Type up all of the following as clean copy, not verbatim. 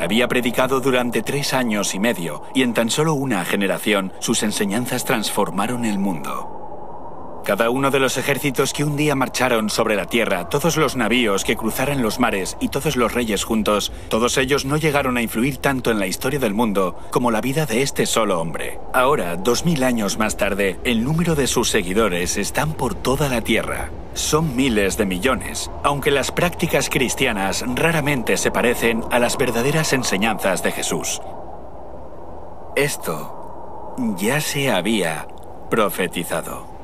había predicado durante 3 años y medio, y en tan solo una generación sus enseñanzas transformaron el mundo. Cada uno de los ejércitos que un día marcharon sobre la tierra, todos los navíos que cruzaran los mares y todos los reyes juntos, todos ellos no llegaron a influir tanto en la historia del mundo como la vida de este solo hombre. Ahora, 2000 años más tarde, el número de sus seguidores están por toda la tierra. Son miles de millones, aunque las prácticas cristianas raramente se parecen a las verdaderas enseñanzas de Jesús. Esto ya se había profetizado.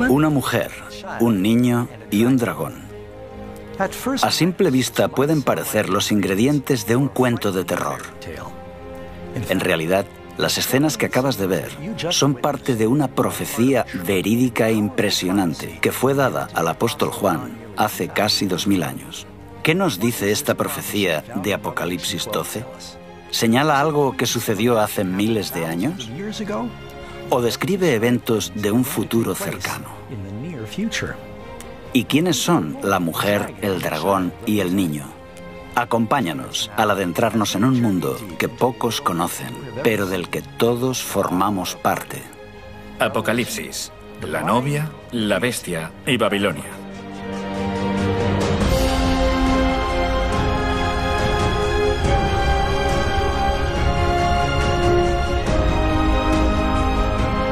Una mujer, un niño y un dragón. A simple vista pueden parecer los ingredientes de un cuento de terror. En realidad, las escenas que acabas de ver son parte de una profecía verídica e impresionante que fue dada al apóstol Juan hace casi 2000 años. ¿Qué nos dice esta profecía de Apocalipsis 12? ¿Señala algo que sucedió hace miles de años? ¿O describe eventos de un futuro cercano? ¿Y quiénes son la mujer, el dragón y el niño? Acompáñanos al adentrarnos en un mundo que pocos conocen, pero del que todos formamos parte. Apocalipsis, la novia, la bestia y Babilonia.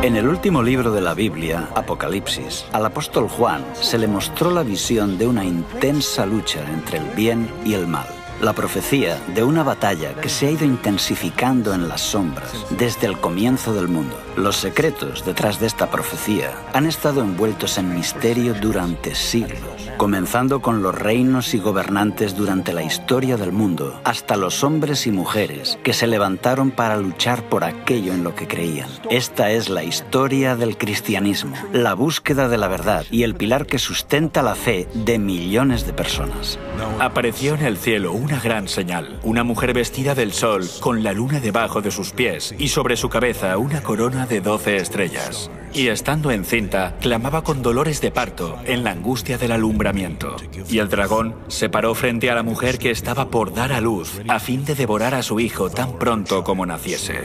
En el último libro de la Biblia, Apocalipsis, al apóstol Juan se le mostró la visión de una intensa lucha entre el bien y el mal. La profecía de una batalla que se ha ido intensificando en las sombras desde el comienzo del mundo. Los secretos detrás de esta profecía han estado envueltos en misterio durante siglos, comenzando con los reinos y gobernantes durante la historia del mundo, hasta los hombres y mujeres que se levantaron para luchar por aquello en lo que creían. Esta es la historia del cristianismo, la búsqueda de la verdad y el pilar que sustenta la fe de millones de personas. Apareció en el cielo una gran señal, una mujer vestida del sol, con la luna debajo de sus pies y sobre su cabeza una corona de 12 estrellas. Y estando encinta, clamaba con dolores de parto en la angustia del alumbramiento. Y el dragón se paró frente a la mujer que estaba por dar a luz, a fin de devorar a su hijo tan pronto como naciese.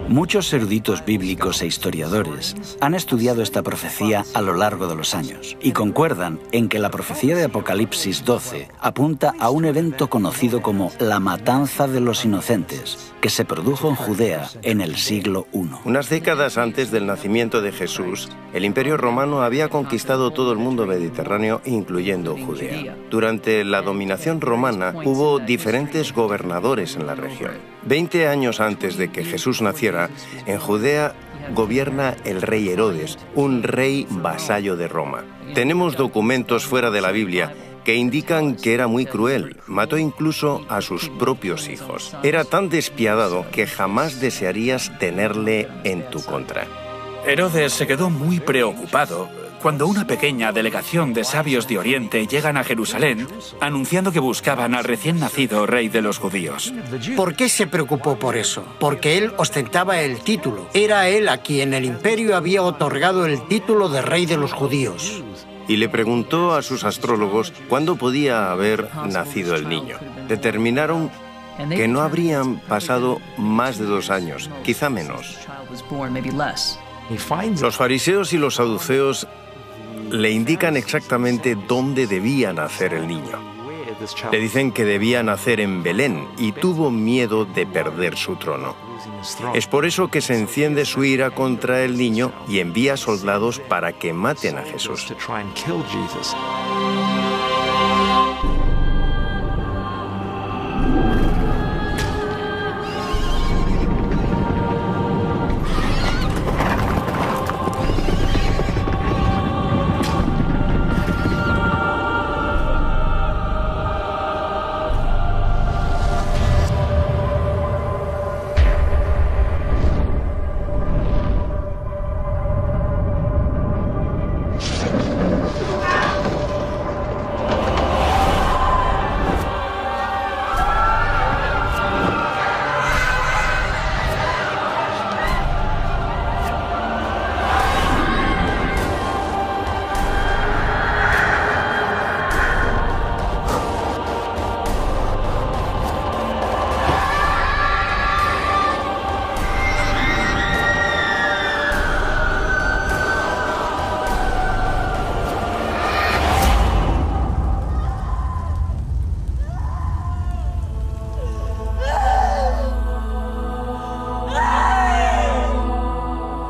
Muchos eruditos bíblicos e historiadores han estudiado esta profecía a lo largo de los años y concuerdan en que la profecía de Apocalipsis 12 apunta a un evento conocido como la matanza de los inocentes, que se produjo en Judea en el siglo I. Unas décadas antes del nacimiento de Jesús, el Imperio Romano había conquistado todo el mundo mediterráneo, incluyendo Judea. Durante la dominación romana hubo diferentes gobernadores en la región. 20 años antes de que Jesús naciera, en Judea gobierna el rey Herodes, un rey vasallo de Roma. Tenemos documentos fuera de la Biblia que indican que era muy cruel, mató incluso a sus propios hijos. Era tan despiadado que jamás desearías tenerle en tu contra. Herodes se quedó muy preocupado cuando una pequeña delegación de sabios de Oriente llegan a Jerusalén anunciando que buscaban al recién nacido rey de los judíos. ¿Por qué se preocupó por eso? Porque él ostentaba el título. Era él a quien el imperio había otorgado el título de rey de los judíos. Y le preguntó a sus astrólogos cuándo podía haber nacido el niño. Determinaron que no habrían pasado más de 2 años, quizá menos. Los fariseos y los saduceos le indican exactamente dónde debía nacer el niño. Le dicen que debía nacer en Belén y tuvo miedo de perder su trono. Es por eso que se enciende su ira contra el niño y envía soldados para que maten a Jesús.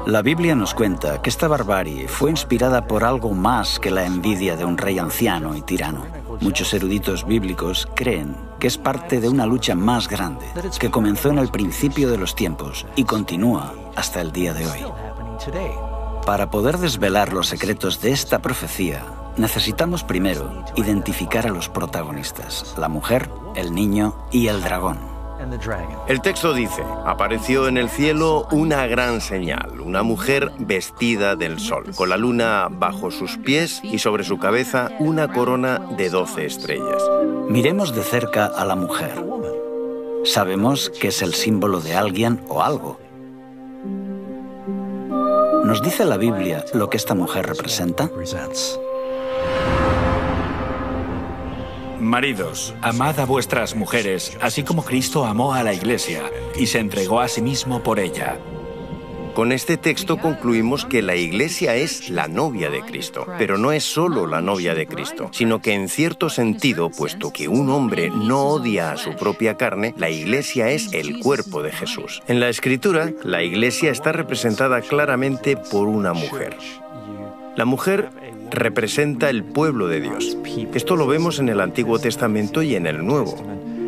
La Biblia nos cuenta que esta barbarie fue inspirada por algo más que la envidia de un rey anciano y tirano. Muchos eruditos bíblicos creen que es parte de una lucha más grande, que comenzó en el principio de los tiempos y continúa hasta el día de hoy. Para poder desvelar los secretos de esta profecía, necesitamos primero identificar a los protagonistas, la mujer, el niño y el dragón. El texto dice, apareció en el cielo una gran señal, una mujer vestida del sol, con la luna bajo sus pies y sobre su cabeza una corona de 12 estrellas. Miremos de cerca a la mujer. Sabemos que es el símbolo de alguien o algo. ¿Nos dice la Biblia lo que esta mujer representa? Maridos, amad a vuestras mujeres, así como Cristo amó a la Iglesia y se entregó a sí mismo por ella. Con este texto concluimos que la Iglesia es la novia de Cristo, pero no es solo la novia de Cristo, sino que en cierto sentido, puesto que un hombre no odia a su propia carne, la Iglesia es el cuerpo de Jesús. En la Escritura, la Iglesia está representada claramente por una mujer. La mujer representa el pueblo de Dios. Esto lo vemos en el Antiguo Testamento y en el Nuevo.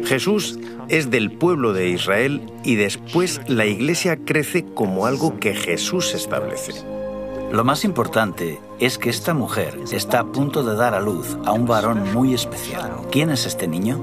Jesús es del pueblo de Israel y después la Iglesia crece como algo que Jesús establece. Lo más importante es que esta mujer está a punto de dar a luz a un varón muy especial. ¿Quién es este niño?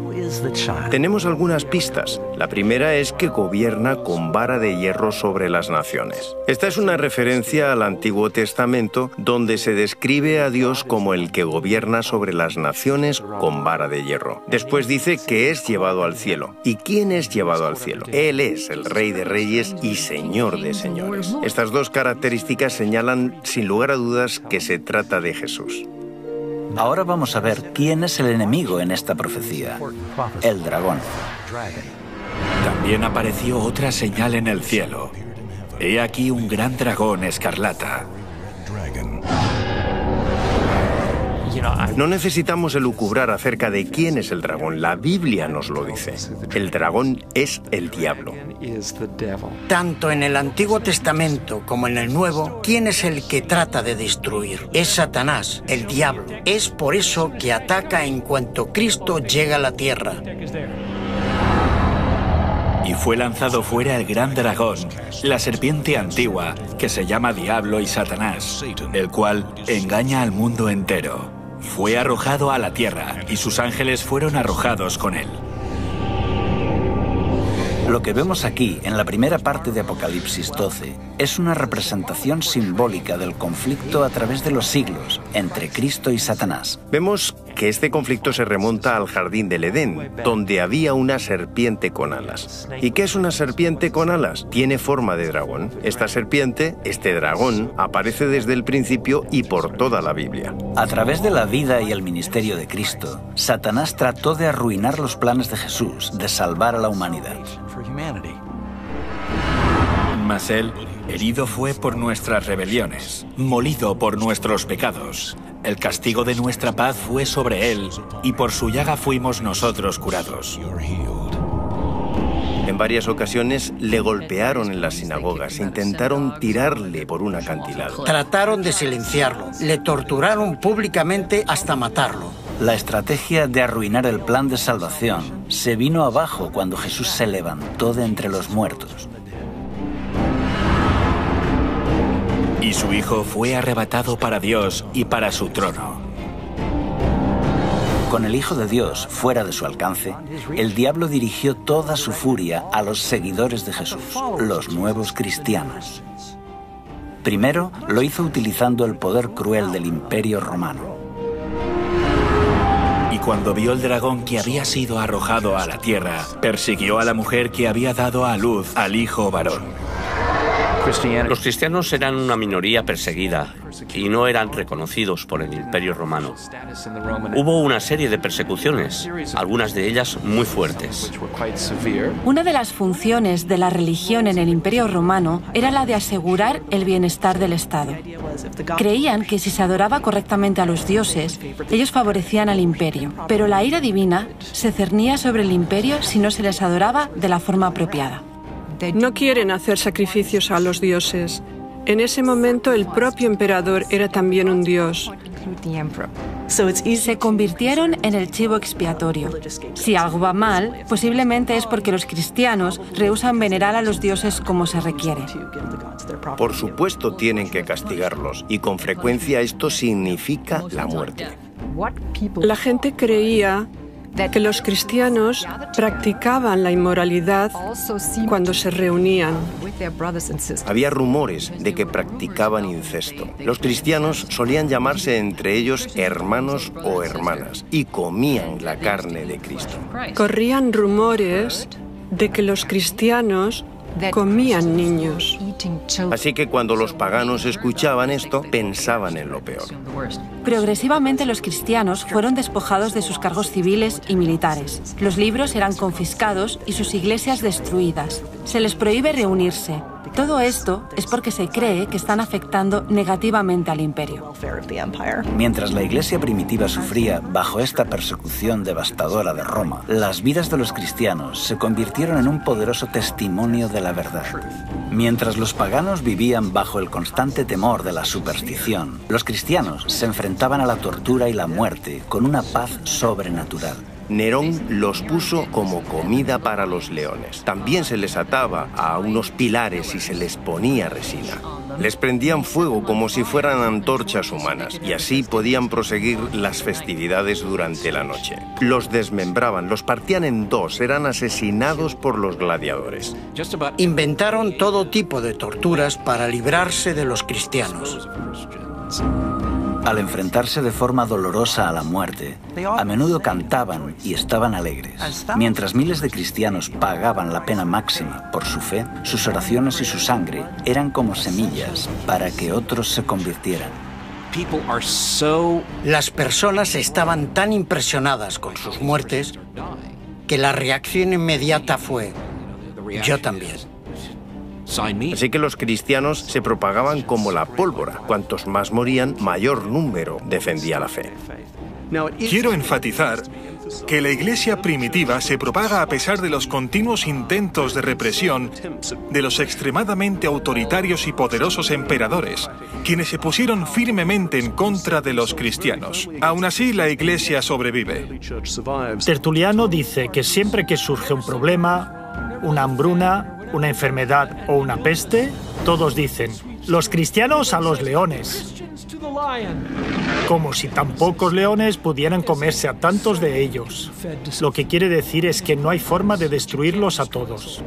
Tenemos algunas pistas. La primera es que gobierna con vara de hierro sobre las naciones. Esta es una referencia al Antiguo Testamento, donde se describe a Dios como el que gobierna sobre las naciones con vara de hierro. Después dice que es llevado al cielo. ¿Y quién es llevado al cielo? Él es el Rey de Reyes y Señor de Señores. Estas dos características señalan, sin lugar a dudas, que se trata de Jesús. Ahora vamos a ver quién es el enemigo en esta profecía: el dragón. También apareció otra señal en el cielo. He aquí un gran dragón escarlata. No necesitamos elucubrar acerca de quién es el dragón. La Biblia nos lo dice. El dragón es el diablo. Tanto en el Antiguo Testamento como en el Nuevo, ¿quién es el que trata de destruir? Es Satanás, el diablo. Es por eso que ataca en cuanto Cristo llega a la tierra. Y fue lanzado fuera el gran dragón, la serpiente antigua, que se llama Diablo y Satanás, el cual engaña al mundo entero. Fue arrojado a la tierra, y sus ángeles fueron arrojados con él. Lo que vemos aquí, en la primera parte de Apocalipsis 12, es una representación simbólica del conflicto a través de los siglos entre Cristo y Satanás. Vemos que este conflicto se remonta al jardín del Edén, donde había una serpiente con alas. ¿Y qué es una serpiente con alas? Tiene forma de dragón. Esta serpiente, este dragón, aparece desde el principio y por toda la Biblia. A través de la vida y el ministerio de Cristo, Satanás trató de arruinar los planes de Jesús, de salvar a la humanidad. Mas él, herido fue por nuestras rebeliones, molido por nuestros pecados. El castigo de nuestra paz fue sobre él, y por su llaga fuimos nosotros curados. En varias ocasiones le golpearon en las sinagogas, intentaron tirarle por un acantilado. Trataron de silenciarlo, le torturaron públicamente hasta matarlo. La estrategia de arruinar el plan de salvación se vino abajo cuando Jesús se levantó de entre los muertos. Y su Hijo fue arrebatado para Dios y para su trono. Con el Hijo de Dios fuera de su alcance, el diablo dirigió toda su furia a los seguidores de Jesús, los nuevos cristianos. Primero, lo hizo utilizando el poder cruel del Imperio Romano. Y cuando vio el dragón que había sido arrojado a la tierra, persiguió a la mujer que había dado a luz al hijo varón. Los cristianos eran una minoría perseguida y no eran reconocidos por el Imperio Romano. Hubo una serie de persecuciones, algunas de ellas muy fuertes. Una de las funciones de la religión en el Imperio Romano era la de asegurar el bienestar del Estado. Creían que si se adoraba correctamente a los dioses, ellos favorecían al imperio, pero la ira divina se cernía sobre el imperio si no se les adoraba de la forma apropiada. No quieren hacer sacrificios a los dioses. En ese momento el propio emperador era también un dios. Se convirtieron en el chivo expiatorio. Si algo va mal, posiblemente es porque los cristianos rehúsan venerar a los dioses como se requiere. Por supuesto tienen que castigarlos, y con frecuencia esto significa la muerte. La gente creía que los cristianos practicaban la inmoralidad cuando se reunían. Había rumores de que practicaban incesto. Los cristianos solían llamarse entre ellos hermanos o hermanas y comían la carne de Cristo. Corrían rumores de que los cristianos comían niños. Así que cuando los paganos escuchaban esto, pensaban en lo peor. Progresivamente los cristianos fueron despojados de sus cargos civiles y militares. Los libros eran confiscados y sus iglesias destruidas. Se les prohíbe reunirse, Todo esto es porque se cree que están afectando negativamente al imperio. Mientras la Iglesia primitiva sufría bajo esta persecución devastadora de Roma, las vidas de los cristianos se convirtieron en un poderoso testimonio de la verdad. Mientras los paganos vivían bajo el constante temor de la superstición, los cristianos se enfrentaban a la tortura y la muerte con una paz sobrenatural. Nerón los puso como comida para los leones. También se les ataba a unos pilares y se les ponía resina. Les prendían fuego como si fueran antorchas humanas y así podían proseguir las festividades durante la noche. Los desmembraban, los partían en dos, eran asesinados por los gladiadores. Inventaron todo tipo de torturas para librarse de los cristianos. Al enfrentarse de forma dolorosa a la muerte, a menudo cantaban y estaban alegres. Mientras miles de cristianos pagaban la pena máxima por su fe, sus oraciones y su sangre eran como semillas para que otros se convirtieran. Las personas estaban tan impresionadas con sus muertes que la reacción inmediata fue: yo también. Así que los cristianos se propagaban como la pólvora. Cuantos más morían, mayor número defendía la fe. Quiero enfatizar que la Iglesia primitiva se propaga a pesar de los continuos intentos de represión de los extremadamente autoritarios y poderosos emperadores, quienes se pusieron firmemente en contra de los cristianos. Aún así, la Iglesia sobrevive. Tertuliano dice que siempre que surge un problema, una hambruna, una enfermedad o una peste, todos dicen: los cristianos a los leones. Como si tan pocos leones pudieran comerse a tantos de ellos. Lo que quiere decir es que no hay forma de destruirlos a todos.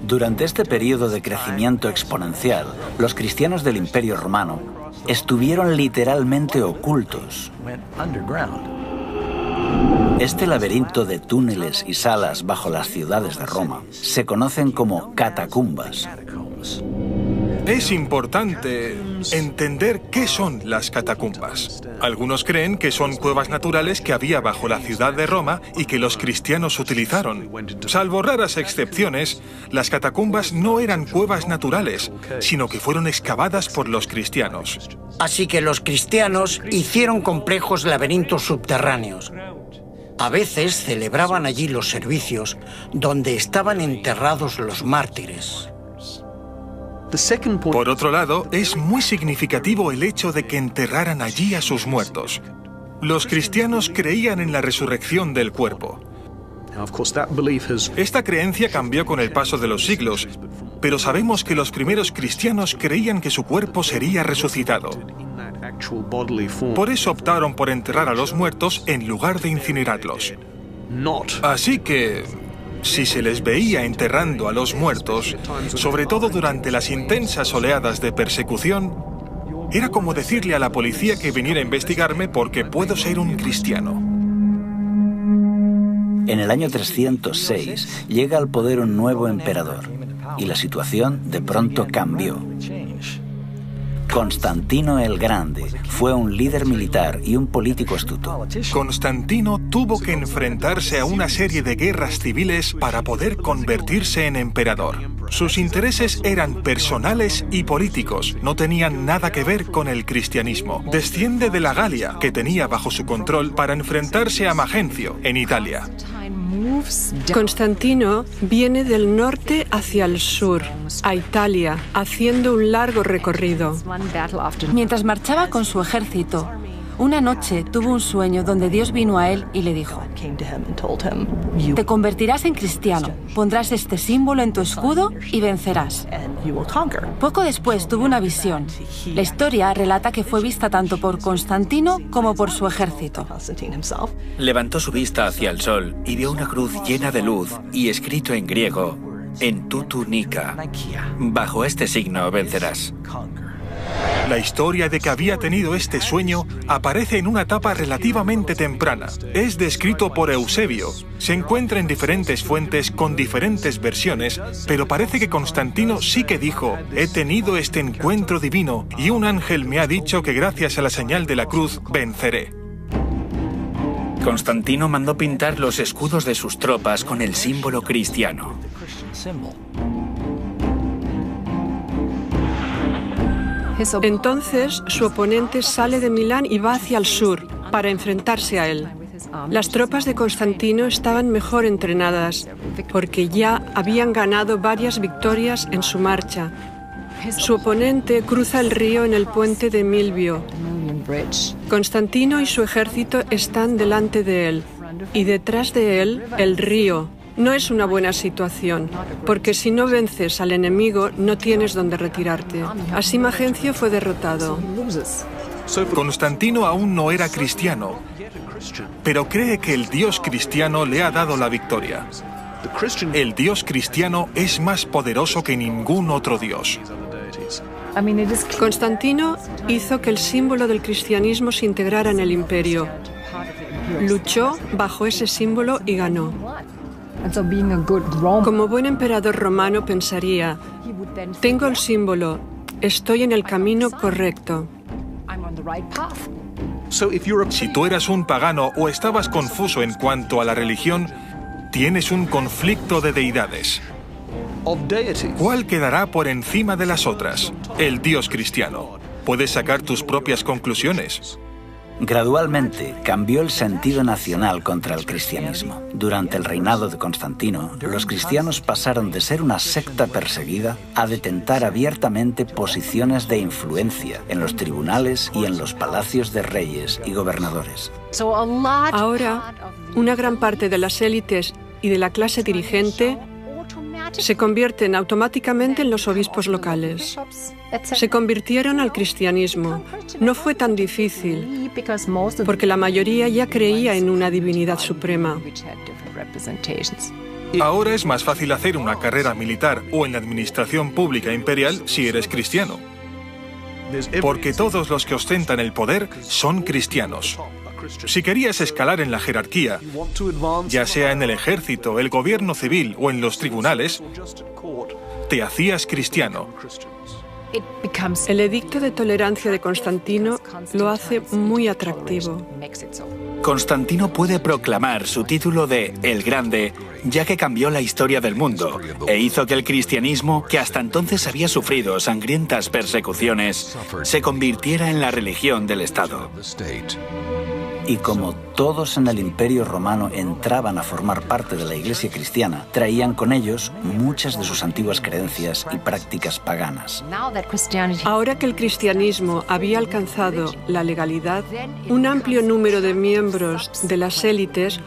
Durante este periodo de crecimiento exponencial, los cristianos del Imperio Romano estuvieron literalmente ocultos. Este laberinto de túneles y salas bajo las ciudades de Roma se conocen como catacumbas. Es importante entender qué son las catacumbas. Algunos creen que son cuevas naturales que había bajo la ciudad de Roma y que los cristianos utilizaron. Salvo raras excepciones, las catacumbas no eran cuevas naturales, sino que fueron excavadas por los cristianos. Así que los cristianos hicieron complejos laberintos subterráneos. A veces celebraban allí los servicios donde estaban enterrados los mártires. Por otro lado, es muy significativo el hecho de que enterraran allí a sus muertos. Los cristianos creían en la resurrección del cuerpo. Esta creencia cambió con el paso de los siglos, pero sabemos que los primeros cristianos creían que su cuerpo sería resucitado. Por eso optaron por enterrar a los muertos en lugar de incinerarlos. Así que, si se les veía enterrando a los muertos, sobre todo durante las intensas oleadas de persecución, era como decirle a la policía que viniera a investigarme porque puedo ser un cristiano. En el año 306 llega al poder un nuevo emperador y la situación de pronto cambió. Constantino el Grande fue un líder militar y un político astuto. Constantino tuvo que enfrentarse a una serie de guerras civiles para poder convertirse en emperador. Sus intereses eran personales y políticos, no tenían nada que ver con el cristianismo. Desciende de la Galia, que tenía bajo su control, para enfrentarse a Magencio, en Italia. Constantino viene del norte hacia el sur, a Italia, haciendo un largo recorrido. Mientras marchaba con su ejército, una noche tuvo un sueño donde Dios vino a él y le dijo: te convertirás en cristiano, pondrás este símbolo en tu escudo y vencerás. Poco después tuvo una visión. La historia relata que fue vista tanto por Constantino como por su ejército. Levantó su vista hacia el sol y vio una cruz llena de luz y escrito en griego: en tu túnica. Bajo este signo vencerás. La historia de que había tenido este sueño aparece en una etapa relativamente temprana. Es descrito por Eusebio. Se encuentra en diferentes fuentes con diferentes versiones, pero parece que Constantino sí que dijo: he tenido este encuentro divino y un ángel me ha dicho que gracias a la señal de la cruz venceré. Constantino mandó pintar los escudos de sus tropas con el símbolo cristiano. Entonces, su oponente sale de Milán y va hacia el sur para enfrentarse a él. Las tropas de Constantino estaban mejor entrenadas porque ya habían ganado varias victorias en su marcha. Su oponente cruza el río en el puente de Milvio. Constantino y su ejército están delante de él y detrás de él el río. No es una buena situación, porque si no vences al enemigo no tienes dónde retirarte. Así Magencio fue derrotado. Constantino aún no era cristiano, pero cree que el Dios cristiano le ha dado la victoria. El Dios cristiano es más poderoso que ningún otro Dios. Constantino hizo que el símbolo del cristianismo se integrara en el imperio. Luchó bajo ese símbolo y ganó. Como buen emperador romano pensaría, tengo el símbolo, estoy en el camino correcto. Si tú eras un pagano o estabas confuso en cuanto a la religión, tienes un conflicto de deidades. ¿Cuál quedará por encima de las otras? El Dios cristiano. Puedes sacar tus propias conclusiones. Gradualmente cambió el sentido nacional contra el cristianismo. Durante el reinado de Constantino, los cristianos pasaron de ser una secta perseguida a detentar abiertamente posiciones de influencia en los tribunales y en los palacios de reyes y gobernadores. Ahora, una gran parte de las élites y de la clase dirigente se convierten automáticamente en los obispos locales. Se convirtieron al cristianismo. No fue tan difícil, porque la mayoría ya creía en una divinidad suprema. Ahora es más fácil hacer una carrera militar o en la administración pública imperial si eres cristiano, porque todos los que ostentan el poder son cristianos. Si querías escalar en la jerarquía, ya sea en el ejército, el gobierno civil o en los tribunales, te hacías cristiano. El edicto de tolerancia de Constantino lo hace muy atractivo. Constantino puede proclamar su título de El Grande, ya que cambió la historia del mundo e hizo que el cristianismo, que hasta entonces había sufrido sangrientas persecuciones, se convirtiera en la religión del Estado. Y como todos en el Imperio Romano entraban a formar parte de la Iglesia cristiana, traían con ellos muchas de sus antiguas creencias y prácticas paganas. Ahora que el cristianismo había alcanzado la legalidad, un amplio número de miembros de las élites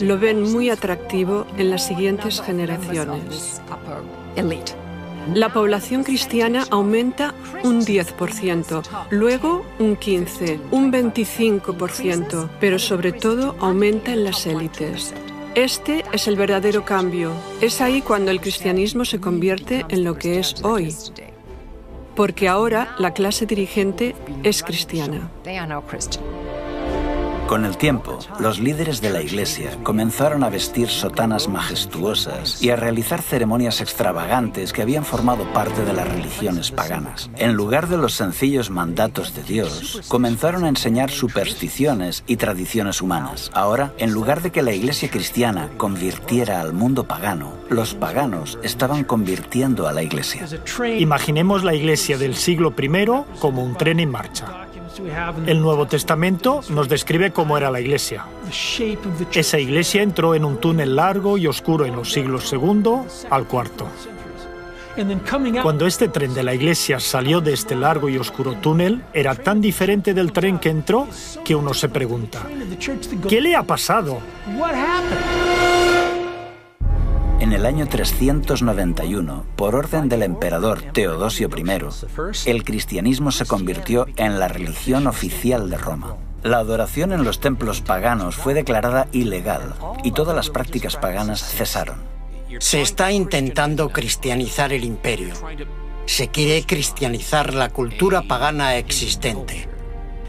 lo ven muy atractivo en las siguientes generaciones. La población cristiana aumenta un 10%, luego un 15%, un 25%, pero sobre todo aumenta en las élites. Este es el verdadero cambio. Es ahí cuando el cristianismo se convierte en lo que es hoy, porque ahora la clase dirigente es cristiana. Con el tiempo, los líderes de la Iglesia comenzaron a vestir sotanas majestuosas y a realizar ceremonias extravagantes que habían formado parte de las religiones paganas. En lugar de los sencillos mandatos de Dios, comenzaron a enseñar supersticiones y tradiciones humanas. Ahora, en lugar de que la Iglesia cristiana convirtiera al mundo pagano, los paganos estaban convirtiendo a la Iglesia. Imaginemos la Iglesia del siglo I como un tren en marcha. El Nuevo Testamento nos describe cómo era la Iglesia. Esa Iglesia entró en un túnel largo y oscuro en los siglos II al IV. Cuando este tren de la Iglesia salió de este largo y oscuro túnel, era tan diferente del tren que entró que uno se pregunta, ¿qué le ha pasado? En el año 391, por orden del emperador Teodosio I, el cristianismo se convirtió en la religión oficial de Roma. La adoración en los templos paganos fue declarada ilegal y todas las prácticas paganas cesaron. Se está intentando cristianizar el imperio. Se quiere cristianizar la cultura pagana existente.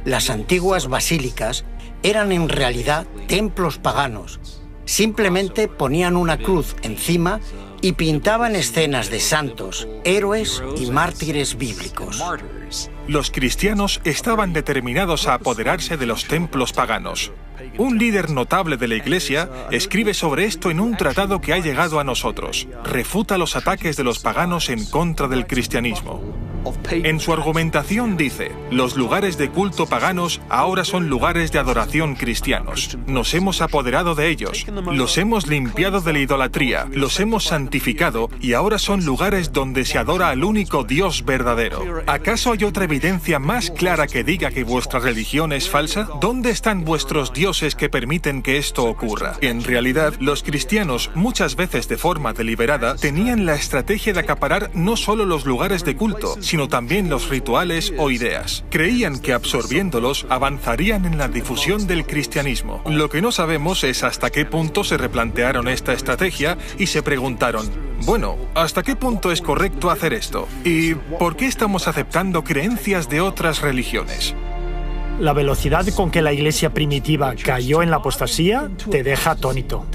Las antiguas basílicas eran en realidad templos paganos. Simplemente ponían una cruz encima y pintaban escenas de santos, héroes y mártires bíblicos. Los cristianos estaban determinados a apoderarse de los templos paganos. Un líder notable de la Iglesia escribe sobre esto en un tratado que ha llegado a nosotros. Refuta los ataques de los paganos en contra del cristianismo. En su argumentación dice, los lugares de culto paganos ahora son lugares de adoración cristianos. Nos hemos apoderado de ellos, los hemos limpiado de la idolatría, los hemos santificado y ahora son lugares donde se adora al único Dios verdadero. ¿Acaso hay otra evidencia más clara que diga que vuestra religión es falsa? ¿Dónde están vuestros dioses que permiten que esto ocurra? En realidad, los cristianos, muchas veces de forma deliberada, tenían la estrategia de acaparar no solo los lugares de culto, sino también los rituales o ideas. Creían que absorbiéndolos avanzarían en la difusión del cristianismo. Lo que no sabemos es hasta qué punto se replantearon esta estrategia y se preguntaron, bueno, ¿hasta qué punto es correcto hacer esto? ¿Y por qué estamos aceptando creencias de otras religiones? La velocidad con que la iglesia primitiva cayó en la apostasía te deja atónito.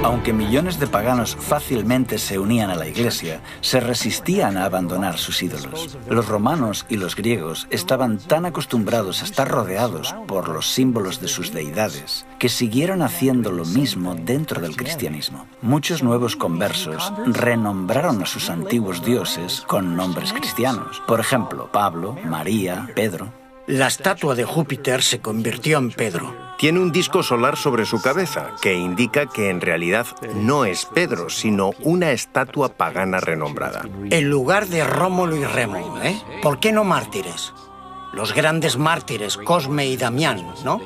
Aunque millones de paganos fácilmente se unían a la iglesia, se resistían a abandonar sus ídolos. Los romanos y los griegos estaban tan acostumbrados a estar rodeados por los símbolos de sus deidades que siguieron haciendo lo mismo dentro del cristianismo. Muchos nuevos conversos renombraron a sus antiguos dioses con nombres cristianos. Por ejemplo, Pablo, María, Pedro. La estatua de Júpiter se convirtió en Pedro. Tiene un disco solar sobre su cabeza, que indica que en realidad no es Pedro, sino una estatua pagana renombrada. En lugar de Rómulo y Remo, ¿eh? ¿Por qué no mártires? Los grandes mártires, Cosme y Damián, ¿no?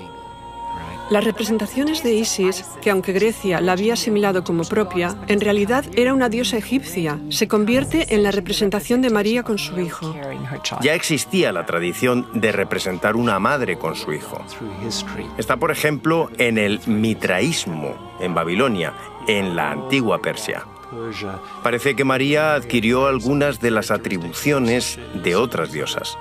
Las representaciones de Isis, que aunque Grecia la había asimilado como propia, en realidad era una diosa egipcia, se convierte en la representación de María con su hijo. Ya existía la tradición de representar una madre con su hijo. Está, por ejemplo, en el mitraísmo, en Babilonia, en la antigua Persia. Parece que María adquirió algunas de las atribuciones de otras diosas.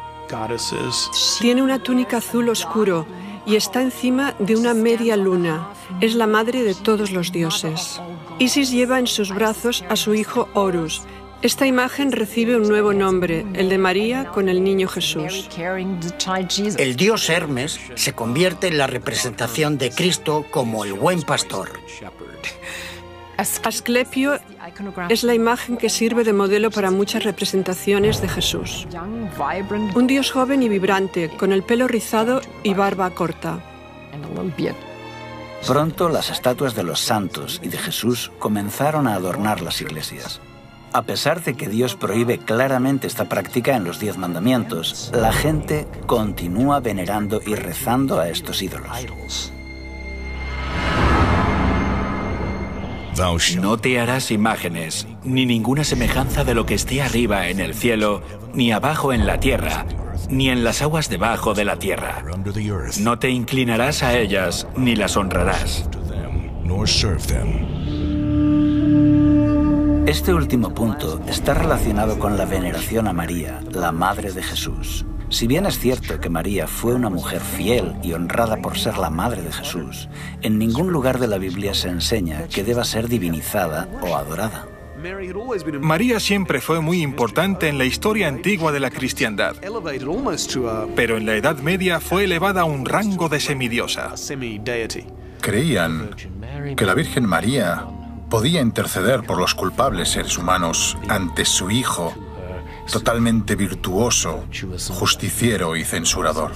Tiene una túnica azul oscuro y está encima de una media luna. Es la madre de todos los dioses. Isis lleva en sus brazos a su hijo Horus. Esta imagen recibe un nuevo nombre, el de María con el niño Jesús. El dios Hermes se convierte en la representación de Cristo como el buen pastor. Asclepio es la imagen que sirve de modelo para muchas representaciones de Jesús. Un dios joven y vibrante, con el pelo rizado y barba corta. Pronto las estatuas de los santos y de Jesús comenzaron a adornar las iglesias. A pesar de que Dios prohíbe claramente esta práctica en los 10 mandamientos, la gente continúa venerando y rezando a estos ídolos. No te harás imágenes, ni ninguna semejanza de lo que esté arriba en el cielo, ni abajo en la tierra, ni en las aguas debajo de la tierra. No te inclinarás a ellas, ni las honrarás. Este último punto está relacionado con la veneración a María, la madre de Jesús. Si bien es cierto que María fue una mujer fiel y honrada por ser la madre de Jesús, en ningún lugar de la Biblia se enseña que deba ser divinizada o adorada. María siempre fue muy importante en la historia antigua de la cristiandad, pero en la Edad Media fue elevada a un rango de semidiosa. Creían que la Virgen María podía interceder por los culpables seres humanos ante su Hijo, totalmente virtuoso, justiciero y censurador.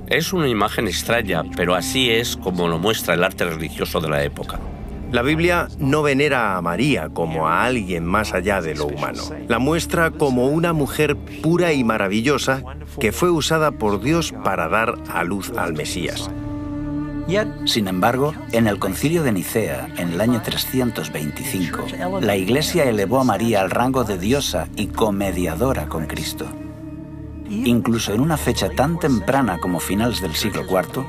Es una imagen extraña, pero así es como lo muestra el arte religioso de la época. La Biblia no venera a María como a alguien más allá de lo humano. La muestra como una mujer pura y maravillosa que fue usada por Dios para dar a luz al Mesías. Sin embargo, en el Concilio de Nicea, en el año 325, la Iglesia elevó a María al rango de diosa y comediadora con Cristo. Incluso en una fecha tan temprana como finales del siglo IV,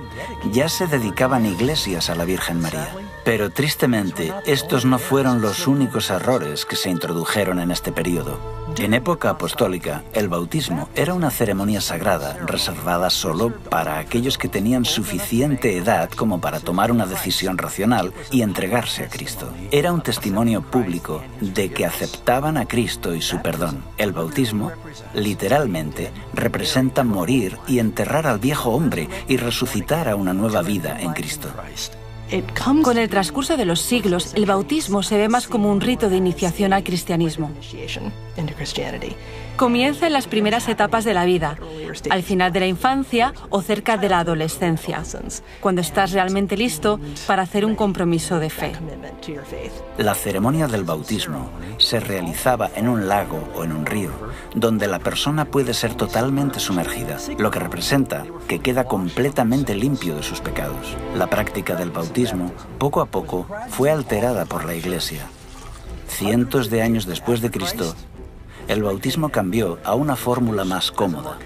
ya se dedicaban iglesias a la Virgen María. Pero tristemente, estos no fueron los únicos errores que se introdujeron en este periodo. En época apostólica, el bautismo era una ceremonia sagrada reservada solo para aquellos que tenían suficiente edad como para tomar una decisión racional y entregarse a Cristo. Era un testimonio público de que aceptaban a Cristo y su perdón. El bautismo, literalmente, representa morir y enterrar al viejo hombre y resucitar a una nueva vida en Cristo. Con el transcurso de los siglos, el bautismo se ve más como un rito de iniciación al cristianismo. Comienza en las primeras etapas de la vida, al final de la infancia o cerca de la adolescencia, cuando estás realmente listo para hacer un compromiso de fe. La ceremonia del bautismo se realizaba en un lago o en un río, donde la persona puede ser totalmente sumergida, lo que representa que queda completamente limpio de sus pecados. La práctica del bautismo, poco a poco, fue alterada por la Iglesia. Cientos de años después de Cristo, el bautismo cambió a una fórmula más cómoda.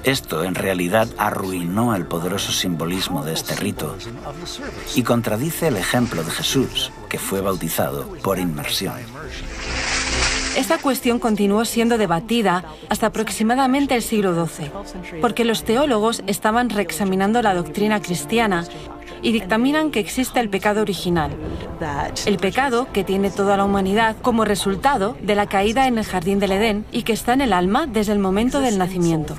Esto en realidad arruinó el poderoso simbolismo de este rito y contradice el ejemplo de Jesús, que fue bautizado por inmersión. Esta cuestión continuó siendo debatida hasta aproximadamente el siglo XII, porque los teólogos estaban reexaminando la doctrina cristiana y dictaminan que existe el pecado original, el pecado que tiene toda la humanidad como resultado de la caída en el jardín del Edén y que está en el alma desde el momento del nacimiento.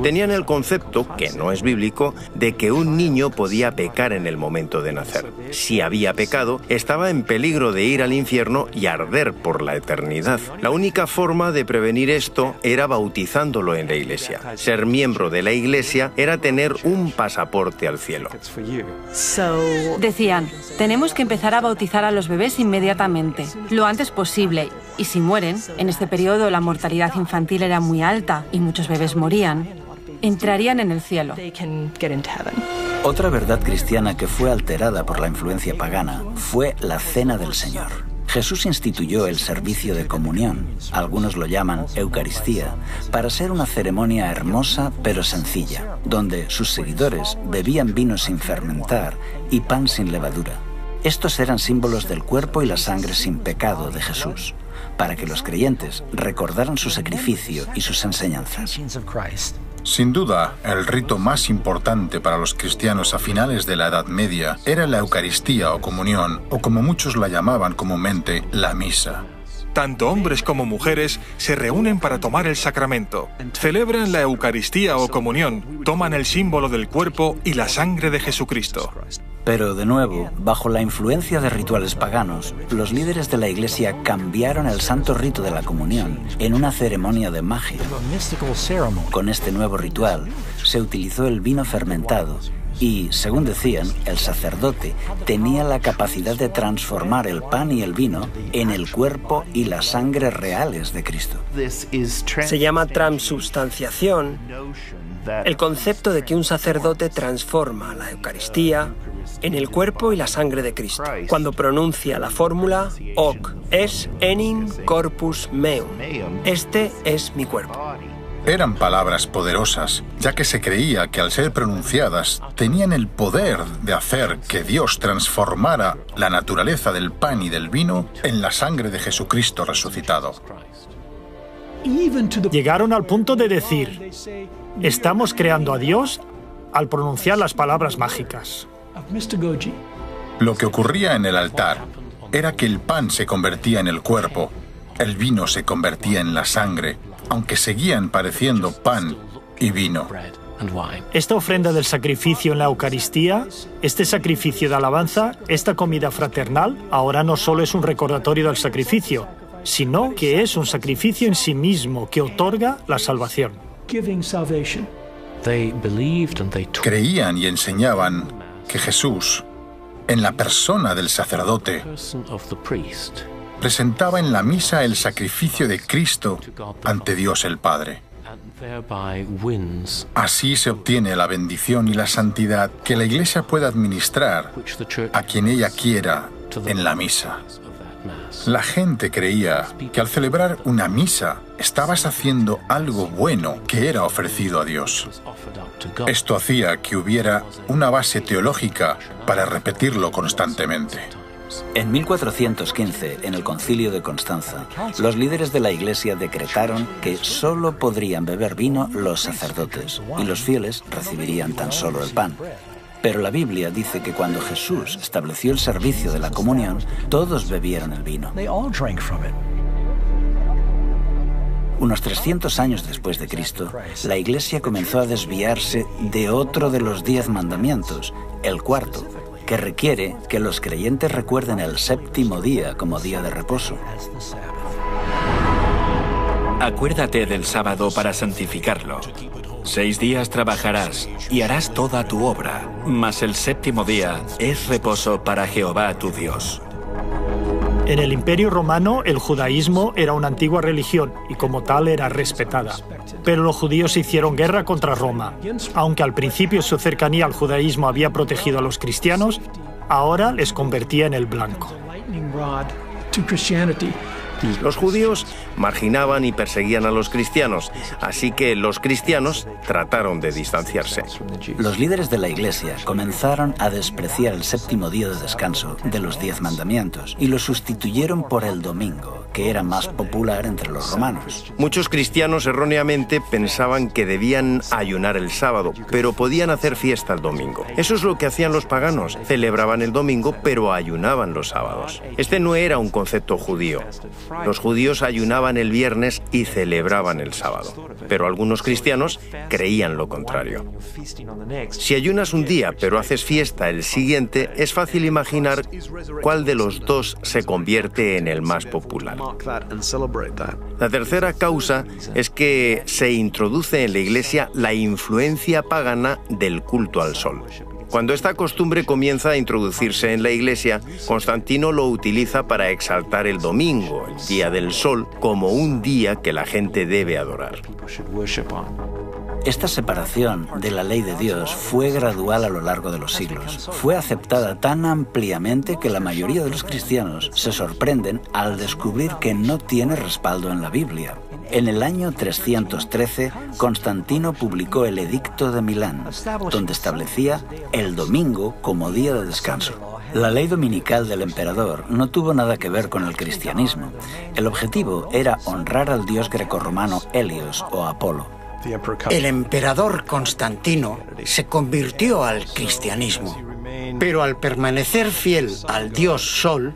Tenían el concepto, que no es bíblico, de que un niño podía pecar en el momento de nacer. Si había pecado, estaba en peligro de ir al infierno y arder por la eternidad. La única forma de prevenir esto era bautizándolo en la iglesia. Ser miembro de la iglesia era tener un pasaporte al cielo. Decían, tenemos que empezar a bautizar a los bebés inmediatamente, lo antes posible, y si mueren, en este periodo la mortalidad infantil era muy alta y muchos bebés morían, entrarían en el cielo. Otra verdad cristiana que fue alterada por la influencia pagana fue la Cena del Señor. Jesús instituyó el servicio de comunión, algunos lo llaman Eucaristía, para ser una ceremonia hermosa pero sencilla, donde sus seguidores bebían vino sin fermentar y pan sin levadura. Estos eran símbolos del cuerpo y la sangre sin pecado de Jesús, para que los creyentes recordaran su sacrificio y sus enseñanzas. Sin duda, el rito más importante para los cristianos a finales de la Edad Media era la Eucaristía o comunión, o como muchos la llamaban comúnmente, la misa. Tanto hombres como mujeres se reúnen para tomar el sacramento, celebran la Eucaristía o comunión, toman el símbolo del cuerpo y la sangre de Jesucristo. Pero de nuevo, bajo la influencia de rituales paganos, los líderes de la Iglesia cambiaron el santo rito de la comunión en una ceremonia de magia. Con este nuevo ritual, se utilizó el vino fermentado y, según decían, el sacerdote tenía la capacidad de transformar el pan y el vino en el cuerpo y la sangre reales de Cristo. Se llama transubstanciación el concepto de que un sacerdote transforma la Eucaristía en el cuerpo y la sangre de Cristo, cuando pronuncia la fórmula hoc es enim corpus meum. Este es mi cuerpo. Eran palabras poderosas, ya que se creía que al ser pronunciadas tenían el poder de hacer que Dios transformara la naturaleza del pan y del vino en la sangre de Jesucristo resucitado. Llegaron al punto de decir, estamos creando a Dios al pronunciar las palabras mágicas. Lo que ocurría en el altar era que el pan se convertía en el cuerpo, el vino se convertía en la sangre, aunque seguían pareciendo pan y vino. Esta ofrenda del sacrificio en la Eucaristía, este sacrificio de alabanza, esta comida fraternal, ahora no solo es un recordatorio del sacrificio, sino que es un sacrificio en sí mismo que otorga la salvación. Creían y enseñaban que Jesús, en la persona del sacerdote, presentaba en la misa el sacrificio de Cristo ante Dios el Padre. Así se obtiene la bendición y la santidad que la Iglesia puede administrar a quien ella quiera en la misa. La gente creía que al celebrar una misa estabas haciendo algo bueno que era ofrecido a Dios. Esto hacía que hubiera una base teológica para repetirlo constantemente. En 1415, en el Concilio de Constanza, los líderes de la Iglesia decretaron que solo podrían beber vino los sacerdotes y los fieles recibirían tan solo el pan. Pero la Biblia dice que cuando Jesús estableció el servicio de la comunión, todos bebieron el vino. Unos 300 años después de Cristo, la Iglesia comenzó a desviarse de otro de los 10 mandamientos, el cuarto, que requiere que los creyentes recuerden el séptimo día como día de reposo. Acuérdate del sábado para santificarlo. 6 días trabajarás y harás toda tu obra, mas el séptimo día es reposo para Jehová tu Dios. En el Imperio Romano, el judaísmo era una antigua religión y como tal era respetada. Pero los judíos hicieron guerra contra Roma. Aunque al principio su cercanía al judaísmo había protegido a los cristianos, ahora les convertía en el blanco. Los judíos marginaban y perseguían a los cristianos, así que los cristianos trataron de distanciarse. Los líderes de la Iglesia comenzaron a despreciar el séptimo día de descanso de los 10 mandamientos y lo sustituyeron por el domingo, que era más popular entre los romanos. Muchos cristianos erróneamente pensaban que debían ayunar el sábado, pero podían hacer fiesta el domingo. Eso es lo que hacían los paganos, celebraban el domingo, pero ayunaban los sábados. Este no era un concepto judío. Los judíos ayunaban el viernes y celebraban el sábado, pero algunos cristianos creían lo contrario. Si ayunas un día pero haces fiesta el siguiente, es fácil imaginar cuál de los dos se convierte en el más popular. La tercera causa es que se introduce en la Iglesia la influencia pagana del culto al sol. Cuando esta costumbre comienza a introducirse en la Iglesia, Constantino lo utiliza para exaltar el domingo, el día del sol, como un día que la gente debe adorar. Esta separación de la ley de Dios fue gradual a lo largo de los siglos. Fue aceptada tan ampliamente que la mayoría de los cristianos se sorprenden al descubrir que no tiene respaldo en la Biblia. En el año 313, Constantino publicó el Edicto de Milán, donde establecía el domingo como día de descanso. La ley dominical del emperador no tuvo nada que ver con el cristianismo. El objetivo era honrar al dios grecorromano Helios o Apolo. El emperador Constantino se convirtió al cristianismo, pero al permanecer fiel al dios Sol,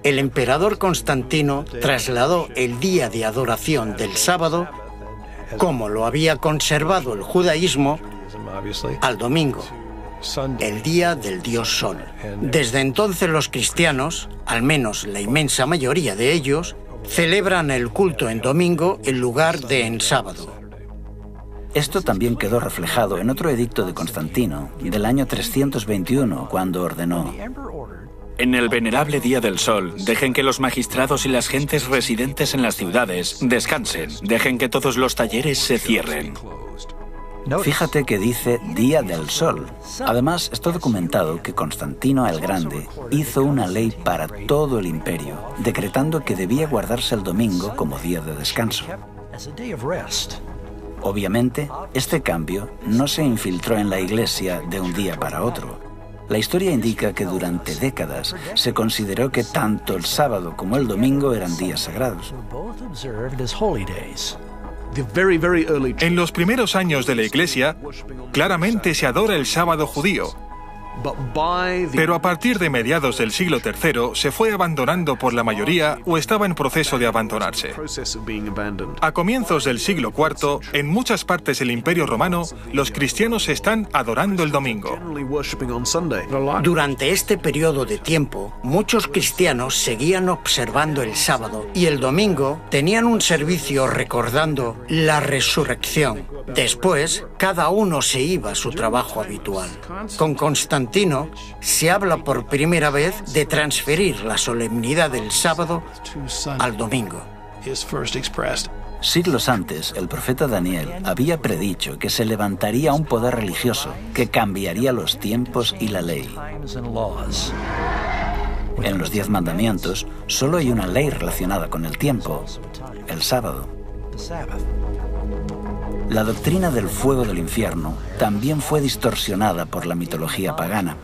el emperador Constantino trasladó el día de adoración del sábado, como lo había conservado el judaísmo, al domingo, el día del dios Sol. Desde entonces los cristianos, al menos la inmensa mayoría de ellos, celebran el culto en domingo en lugar de en sábado. Esto también quedó reflejado en otro edicto de Constantino, del año 321, cuando ordenó: en el venerable día del sol, dejen que los magistrados y las gentes residentes en las ciudades descansen. Dejen que todos los talleres se cierren. Fíjate que dice Día del Sol. Además, está documentado que Constantino el Grande hizo una ley para todo el imperio, decretando que debía guardarse el domingo como día de descanso. Obviamente, este cambio no se infiltró en la Iglesia de un día para otro. La historia indica que durante décadas se consideró que tanto el sábado como el domingo eran días sagrados. En los primeros años de la Iglesia, claramente se adora el sábado judío. Pero a partir de mediados del siglo III se fue abandonando por la mayoría o estaba en proceso de abandonarse. A comienzos del siglo IV, en muchas partes del Imperio Romano, los cristianos están adorando el domingo. Durante este periodo de tiempo, muchos cristianos seguían observando el sábado y el domingo tenían un servicio recordando la resurrección. Después, cada uno se iba a su trabajo habitual. Con Constantino se habla por primera vez de transferir la solemnidad del sábado al domingo. Siglos antes, el profeta Daniel había predicho que se levantaría un poder religioso que cambiaría los tiempos y la ley. En los 10 mandamientos solo hay una ley relacionada con el tiempo, el sábado. La doctrina del fuego del infierno también fue distorsionada por la mitología pagana.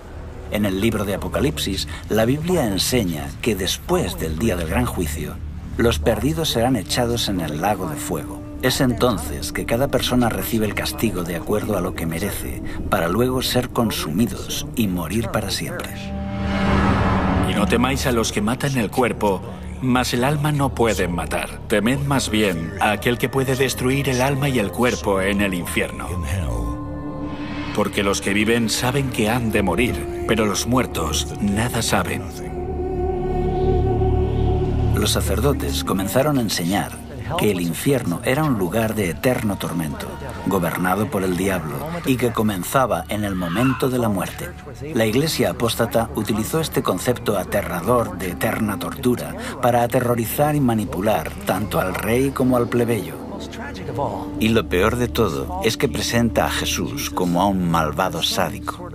En el libro de Apocalipsis, la Biblia enseña que después del día del gran juicio, los perdidos serán echados en el lago de fuego. Es entonces que cada persona recibe el castigo de acuerdo a lo que merece, para luego ser consumidos y morir para siempre. Y no temáis a los que matan el cuerpo, mas el alma no pueden matar. Temed más bien a aquel que puede destruir el alma y el cuerpo en el infierno. Porque los que viven saben que han de morir, pero los muertos nada saben. Los sacerdotes comenzaron a enseñar que el infierno era un lugar de eterno tormento, gobernado por el diablo, y que comenzaba en el momento de la muerte. La Iglesia apóstata utilizó este concepto aterrador de eterna tortura para aterrorizar y manipular tanto al rey como al plebeyo. Y lo peor de todo es que presenta a Jesús como a un malvado sádico.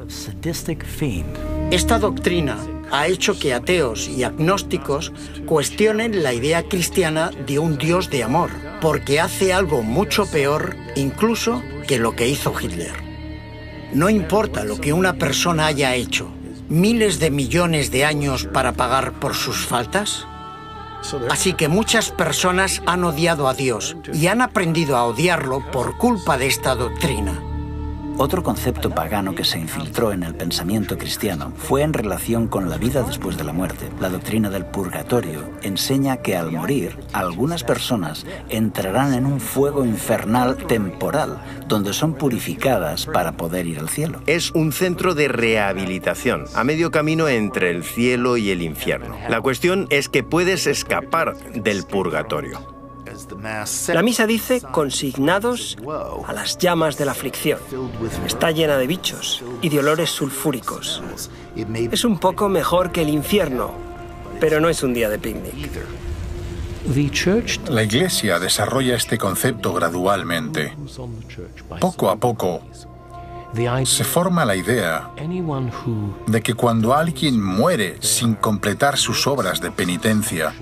Esta doctrina ha hecho que ateos y agnósticos cuestionen la idea cristiana de un Dios de amor, porque hace algo mucho peor incluso que lo que hizo Hitler. No importa lo que una persona haya hecho, miles de millones de años para pagar por sus faltas. Así que muchas personas han odiado a Dios y han aprendido a odiarlo por culpa de esta doctrina. Otro concepto pagano que se infiltró en el pensamiento cristiano fue en relación con la vida después de la muerte. La doctrina del purgatorio enseña que al morir, algunas personas entrarán en un fuego infernal temporal, donde son purificadas para poder ir al cielo. Es un centro de rehabilitación, a medio camino entre el cielo y el infierno. La cuestión es que puedes escapar del purgatorio. La misa dice consignados a las llamas de la aflicción. Está llena de bichos y de olores sulfúricos. Es un poco mejor que el infierno, pero no es un día de picnic. La Iglesia desarrolla este concepto gradualmente. Poco a poco, se forma la idea de que cuando alguien muere sin completar sus obras de penitencia,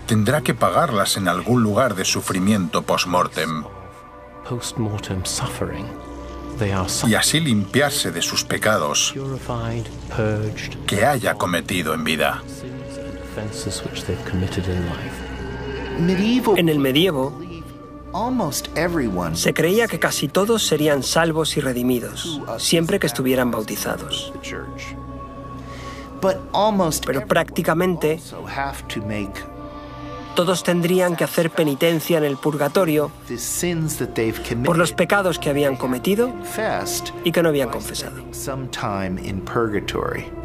tendrá que pagarlas en algún lugar de sufrimiento post-mortem y así limpiarse de sus pecados que haya cometido en vida. En el medievo, se creía que casi todos serían salvos y redimidos, siempre que estuvieran bautizados. Pero prácticamente todos tendrían que hacer penitencia en el purgatorio por los pecados que habían cometido y que no habían confesado.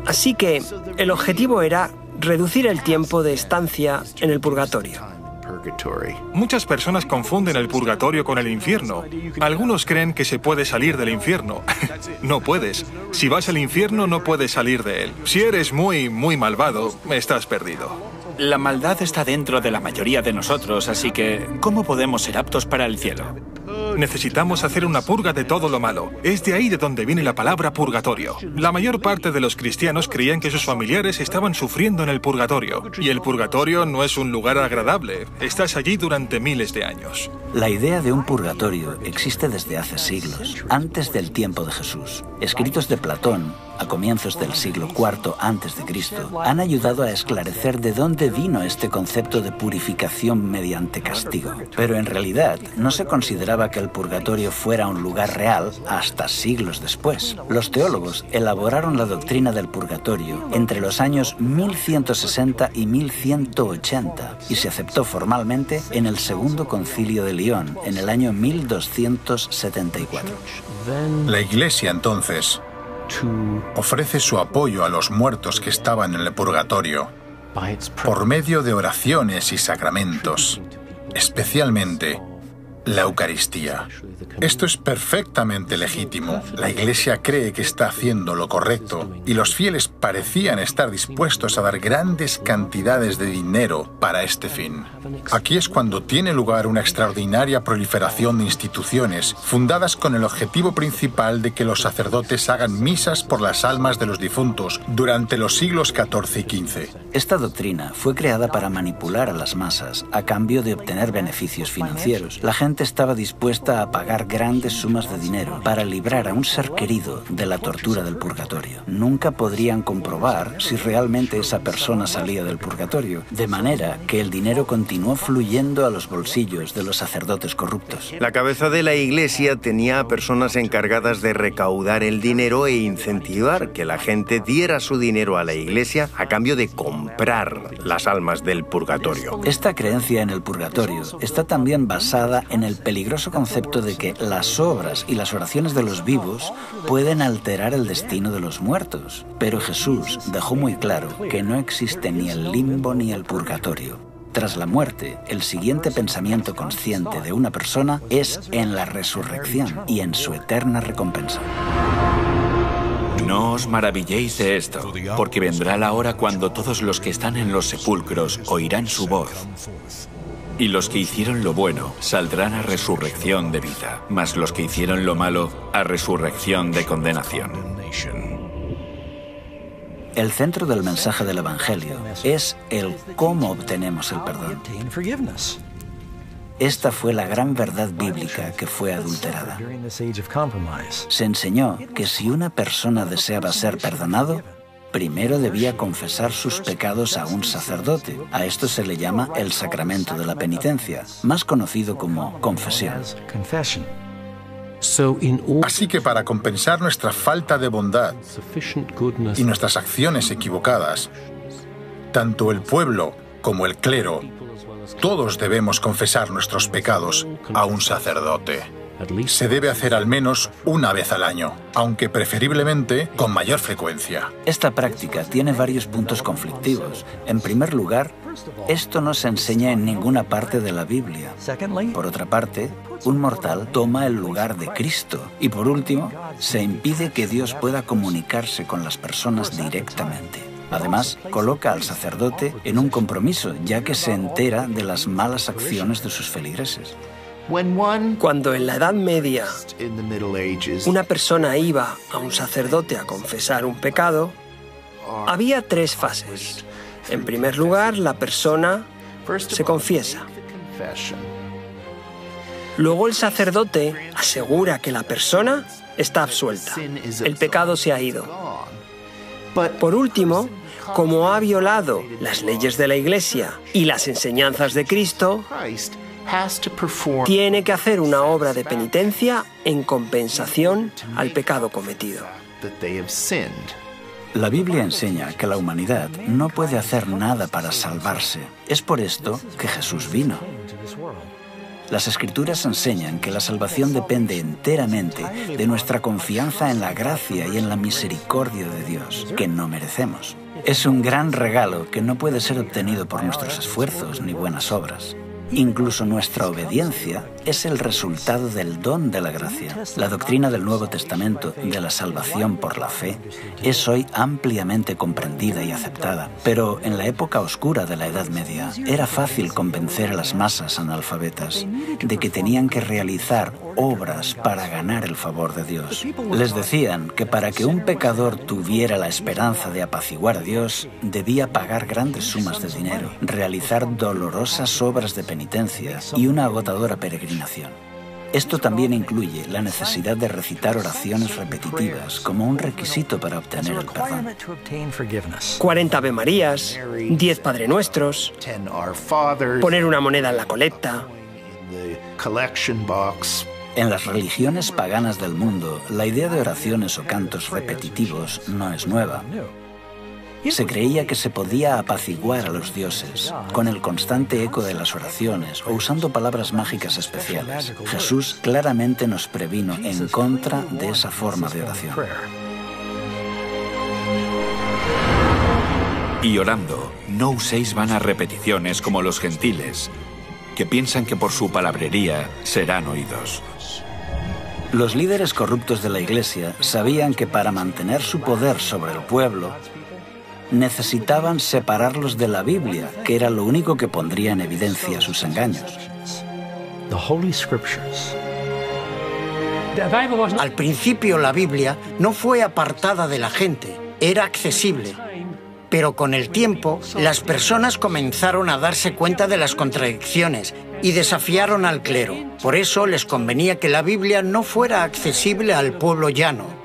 Así que el objetivo era reducir el tiempo de estancia en el purgatorio. Muchas personas confunden el purgatorio con el infierno. Algunos creen que se puede salir del infierno. No puedes. Si vas al infierno, no puedes salir de él. Si eres muy malvado, estás perdido. La maldad está dentro de la mayoría de nosotros, así que ¿cómo podemos ser aptos para el cielo? Necesitamos hacer una purga de todo lo malo. Es de ahí de donde viene la palabra purgatorio. La mayor parte de los cristianos creían que sus familiares estaban sufriendo en el purgatorio. Y el purgatorio no es un lugar agradable. Estás allí durante miles de años. La idea de un purgatorio existe desde hace siglos, antes del tiempo de Jesús. Escritos de Platón, a comienzos del siglo IV a.C., han ayudado a esclarecer de dónde vino este concepto de purificación mediante castigo. Pero en realidad no se consideraba que el purgatorio fuera un lugar real hasta siglos después. Los teólogos elaboraron la doctrina del purgatorio entre los años 1160 y 1180 y se aceptó formalmente en el Segundo Concilio de León en el año 1274. La Iglesia entonces ofrece su apoyo a los muertos que estaban en el purgatorio por medio de oraciones y sacramentos, especialmente la Eucaristía. Esto es perfectamente legítimo. La Iglesia cree que está haciendo lo correcto y los fieles parecían estar dispuestos a dar grandes cantidades de dinero para este fin. Aquí es cuando tiene lugar una extraordinaria proliferación de instituciones fundadas con el objetivo principal de que los sacerdotes hagan misas por las almas de los difuntos durante los siglos XIV y XV. Esta doctrina fue creada para manipular a las masas a cambio de obtener beneficios financieros. La gente gente estaba dispuesta a pagar grandes sumas de dinero para librar a un ser querido de la tortura del purgatorio. Nunca podrían comprobar si realmente esa persona salía del purgatorio, de manera que el dinero continuó fluyendo a los bolsillos de los sacerdotes corruptos. La cabeza de la Iglesia tenía a personas encargadas de recaudar el dinero e incentivar que la gente diera su dinero a la Iglesia a cambio de comprar las almas del purgatorio. Esta creencia en el purgatorio está también basada en el peligroso concepto de que las obras y las oraciones de los vivos pueden alterar el destino de los muertos. Pero Jesús dejó muy claro que no existe ni el limbo ni el purgatorio. Tras la muerte, el siguiente pensamiento consciente de una persona es en la resurrección y en su eterna recompensa. No os maravilléis de esto, porque vendrá la hora cuando todos los que están en los sepulcros oirán su voz. Y los que hicieron lo bueno saldrán a resurrección de vida, mas los que hicieron lo malo a resurrección de condenación. El centro del mensaje del Evangelio es el cómo obtenemos el perdón. Esta fue la gran verdad bíblica que fue adulterada. Se enseñó que si una persona deseaba ser perdonado, primero debía confesar sus pecados a un sacerdote. A esto se le llama el sacramento de la penitencia, más conocido como confesión. Así que para compensar nuestra falta de bondad y nuestras acciones equivocadas, tanto el pueblo como el clero, todos debemos confesar nuestros pecados a un sacerdote. Se debe hacer al menos una vez al año, aunque preferiblemente con mayor frecuencia. Esta práctica tiene varios puntos conflictivos. En primer lugar, esto no se enseña en ninguna parte de la Biblia. Por otra parte, un mortal toma el lugar de Cristo. Y por último, se impide que Dios pueda comunicarse con las personas directamente. Además, coloca al sacerdote en un compromiso, ya que se entera de las malas acciones de sus feligreses. Cuando en la Edad Media una persona iba a un sacerdote a confesar un pecado, había tres fases. En primer lugar, la persona se confiesa. Luego el sacerdote asegura que la persona está absuelta. El pecado se ha ido. Por último, como ha violado las leyes de la Iglesia y las enseñanzas de Cristo, tiene que hacer una obra de penitencia en compensación al pecado cometido. La Biblia enseña que la humanidad no puede hacer nada para salvarse. Es por esto que Jesús vino. Las Escrituras enseñan que la salvación depende enteramente de nuestra confianza en la gracia y en la misericordia de Dios, que no merecemos. Es un gran regalo que no puede ser obtenido por nuestros esfuerzos ni buenas obras. Incluso nuestra obediencia es el resultado del don de la gracia. La doctrina del Nuevo Testamento de la salvación por la fe es hoy ampliamente comprendida y aceptada, pero en la época oscura de la Edad Media era fácil convencer a las masas analfabetas de que tenían que realizar obras para ganar el favor de Dios. Les decían que para que un pecador tuviera la esperanza de apaciguar a Dios, debía pagar grandes sumas de dinero, realizar dolorosas obras de penitencia y una agotadora peregrinación. Esto también incluye la necesidad de recitar oraciones repetitivas como un requisito para obtener el perdón. 40 Ave Marías, 10 Padre Nuestros, poner una moneda en la colecta. En las religiones paganas del mundo, la idea de oraciones o cantos repetitivos no es nueva. Se creía que se podía apaciguar a los dioses con el constante eco de las oraciones o usando palabras mágicas especiales. Jesús claramente nos previno en contra de esa forma de oración. Y orando, no uséis vanas repeticiones como los gentiles, que piensan que por su palabrería serán oídos. Los líderes corruptos de la Iglesia sabían que para mantener su poder sobre el pueblo, necesitaban separarlos de la Biblia, que era lo único que pondría en evidencia sus engaños. Al principio la Biblia no fue apartada de la gente, era accesible. Pero con el tiempo, las personas comenzaron a darse cuenta de las contradicciones y desafiaron al clero. Por eso les convenía que la Biblia no fuera accesible al pueblo llano.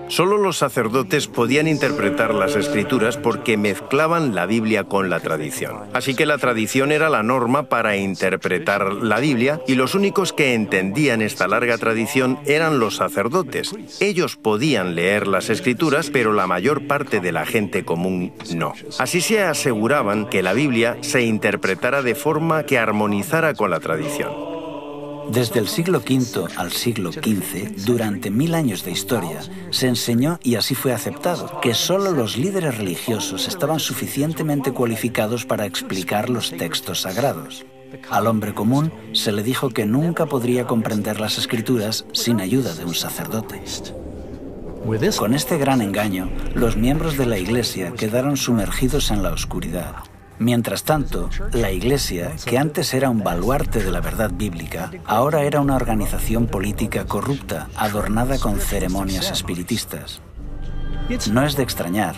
Solo los sacerdotes podían interpretar las escrituras porque mezclaban la Biblia con la tradición. Así que la tradición era la norma para interpretar la Biblia y los únicos que entendían esta larga tradición eran los sacerdotes. Ellos podían leer las escrituras, pero la mayor parte de la gente común no. Así se aseguraban que la Biblia se interpretara de forma que armonizara con la tradición. Desde el siglo V al siglo XV, durante 1000 años de historia, se enseñó, y así fue aceptado, que solo los líderes religiosos estaban suficientemente cualificados para explicar los textos sagrados. Al hombre común se le dijo que nunca podría comprender las escrituras sin ayuda de un sacerdote. Con este gran engaño, los miembros de la Iglesia quedaron sumergidos en la oscuridad. Mientras tanto, la Iglesia, que antes era un baluarte de la verdad bíblica, ahora era una organización política corrupta, adornada con ceremonias espiritistas. No es de extrañar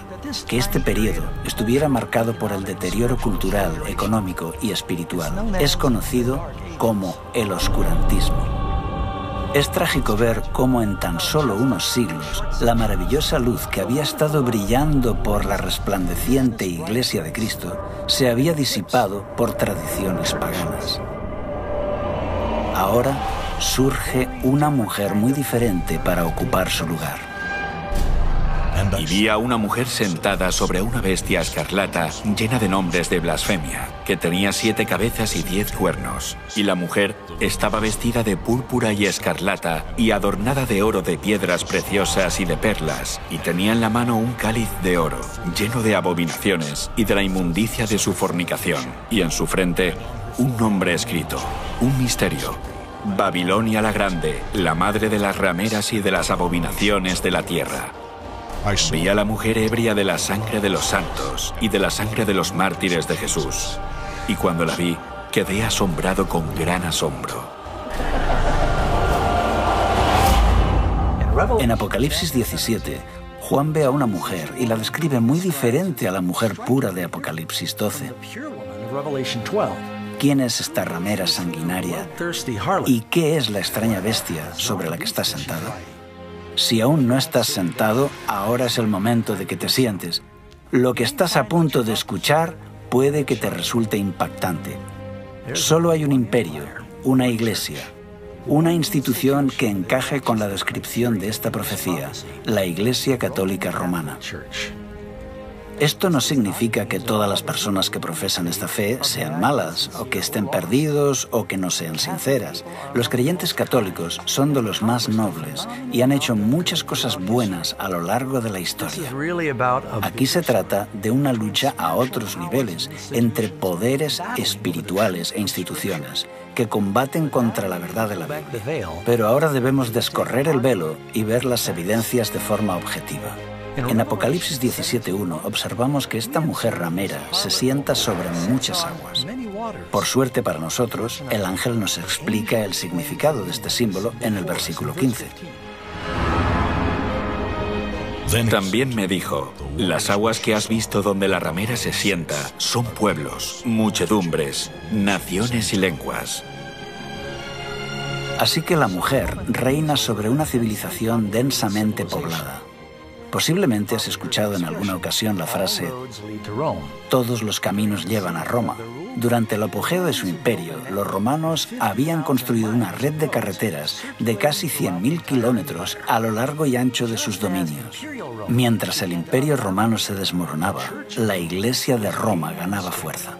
que este periodo estuviera marcado por el deterioro cultural, económico y espiritual. Es conocido como el oscurantismo. Es trágico ver cómo en tan solo unos siglos la maravillosa luz que había estado brillando por la resplandeciente Iglesia de Cristo se había disipado por tradiciones paganas. Ahora surge una mujer muy diferente para ocupar su lugar. Y vi a una mujer sentada sobre una bestia escarlata llena de nombres de blasfemia, que tenía 7 cabezas y 10 cuernos. Y la mujer estaba vestida de púrpura y escarlata y adornada de oro, de piedras preciosas y de perlas, y tenía en la mano un cáliz de oro, lleno de abominaciones y de la inmundicia de su fornicación, y en su frente un nombre escrito, un misterio: Babilonia la Grande, la madre de las rameras y de las abominaciones de la tierra. Vi a la mujer ebria de la sangre de los santos y de la sangre de los mártires de Jesús. Y cuando la vi, quedé asombrado con gran asombro. En Apocalipsis 17, Juan ve a una mujer y la describe muy diferente a la mujer pura de Apocalipsis 12. ¿Quién es esta ramera sanguinaria? ¿Y qué es la extraña bestia sobre la que está sentada? Si aún no estás sentado, ahora es el momento de que te sientes. Lo que estás a punto de escuchar puede que te resulte impactante. Solo hay un imperio, una iglesia, una institución que encaje con la descripción de esta profecía, la Iglesia Católica Romana. Esto no significa que todas las personas que profesan esta fe sean malas, o que estén perdidos, o que no sean sinceras. Los creyentes católicos son de los más nobles y han hecho muchas cosas buenas a lo largo de la historia. Aquí se trata de una lucha a otros niveles, entre poderes espirituales e instituciones, que combaten contra la verdad de la Biblia. Pero ahora debemos descorrer el velo y ver las evidencias de forma objetiva. En Apocalipsis 17:1 observamos que esta mujer ramera se sienta sobre muchas aguas. Por suerte para nosotros, el ángel nos explica el significado de este símbolo en el versículo 15. También me dijo: las aguas que has visto donde la ramera se sienta son pueblos, muchedumbres, naciones y lenguas. Así que la mujer reina sobre una civilización densamente poblada. Posiblemente has escuchado en alguna ocasión la frase: todos los caminos llevan a Roma. Durante el apogeo de su imperio, los romanos habían construido una red de carreteras de casi 100.000 kilómetros a lo largo y ancho de sus dominios. Mientras el imperio romano se desmoronaba, la Iglesia de Roma ganaba fuerza.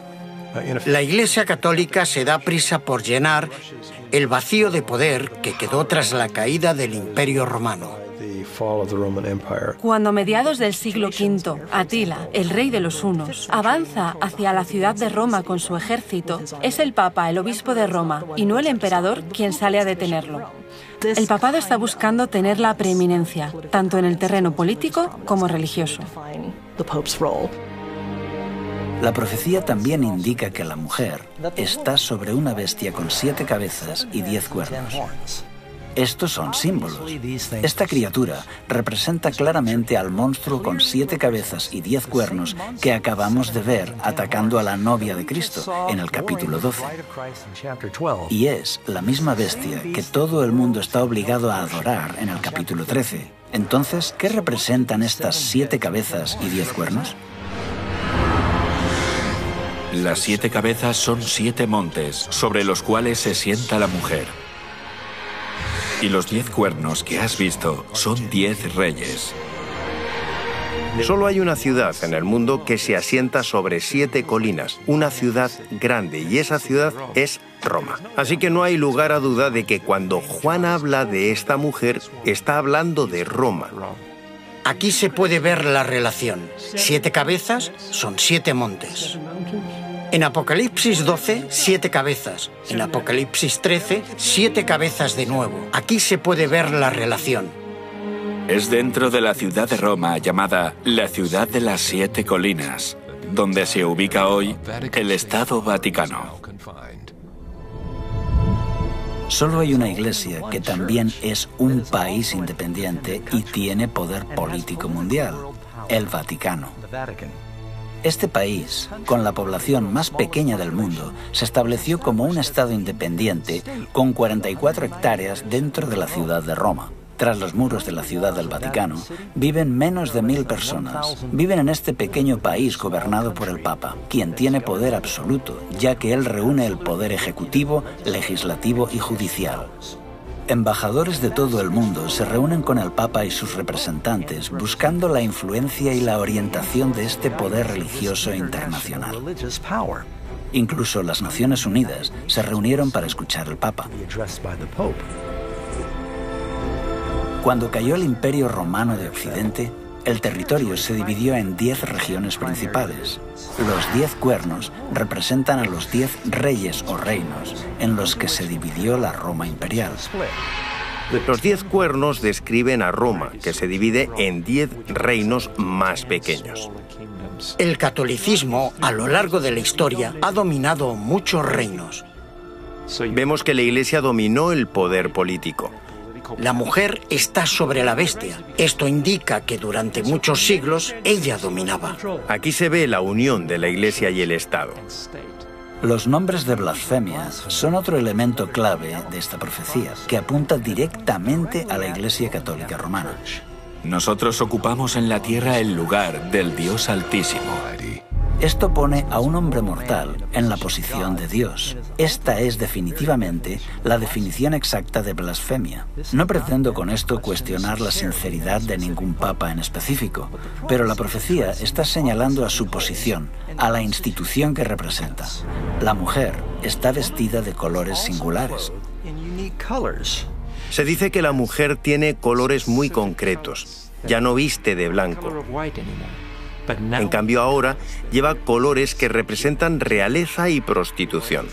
La Iglesia Católica se da prisa por llenar el vacío de poder que quedó tras la caída del Imperio Romano. Cuando a mediados del siglo V, Atila, el rey de los hunos, avanza hacia la ciudad de Roma con su ejército, es el Papa, el obispo de Roma, y no el emperador, quien sale a detenerlo. El papado está buscando tener la preeminencia, tanto en el terreno político como religioso. La profecía también indica que la mujer está sobre una bestia con 7 cabezas y 10 cuernos. Estos son símbolos. Esta criatura representa claramente al monstruo con 7 cabezas y 10 cuernos que acabamos de ver atacando a la novia de Cristo en el capítulo 12. Y es la misma bestia que todo el mundo está obligado a adorar en el capítulo 13. Entonces, ¿qué representan estas 7 cabezas y 10 cuernos? Las 7 cabezas son 7 montes sobre los cuales se sienta la mujer. Y los 10 cuernos que has visto son 10 reyes. Solo hay una ciudad en el mundo que se asienta sobre 7 colinas, una ciudad grande, y esa ciudad es Roma. Así que no hay lugar a duda de que cuando Juan habla de esta mujer, está hablando de Roma. Aquí se puede ver la relación. 7 cabezas son 7 montes. En Apocalipsis 12, 7 cabezas. En Apocalipsis 13, 7 cabezas de nuevo. Aquí se puede ver la relación. Es dentro de la ciudad de Roma llamada la ciudad de las 7 colinas, donde se ubica hoy el Estado Vaticano. Solo hay una iglesia que también es un país independiente y tiene poder político mundial, el Vaticano. Este país, con la población más pequeña del mundo, se estableció como un estado independiente con 44 hectáreas dentro de la ciudad de Roma. Tras los muros de la ciudad del Vaticano, viven menos de 1000 personas. Viven en este pequeño país gobernado por el Papa, quien tiene poder absoluto, ya que él reúne el poder ejecutivo, legislativo y judicial. Embajadores de todo el mundo se reúnen con el Papa y sus representantes buscando la influencia y la orientación de este poder religioso internacional. Incluso las Naciones Unidas se reunieron para escuchar al Papa. Cuando cayó el Imperio Romano de Occidente, el territorio se dividió en 10 regiones principales. Los 10 cuernos representan a los 10 reyes o reinos en los que se dividió la Roma imperial. Los 10 cuernos describen a Roma, que se divide en 10 reinos más pequeños. El catolicismo, a lo largo de la historia, ha dominado muchos reinos. Vemos que la Iglesia dominó el poder político. La mujer está sobre la bestia. Esto indica que durante muchos siglos ella dominaba. Aquí se ve la unión de la Iglesia y el Estado. Los nombres de blasfemia son otro elemento clave de esta profecía, que apunta directamente a la Iglesia Católica Romana. Nosotros ocupamos en la tierra el lugar del Dios Altísimo. Esto pone a un hombre mortal en la posición de Dios. Esta es definitivamente la definición exacta de blasfemia. No pretendo con esto cuestionar la sinceridad de ningún papa en específico, pero la profecía está señalando a su posición, a la institución que representa. La mujer está vestida de colores singulares. Se dice que la mujer tiene colores muy concretos. Ya no viste de blanco. En cambio ahora lleva colores que representan realeza y prostitución.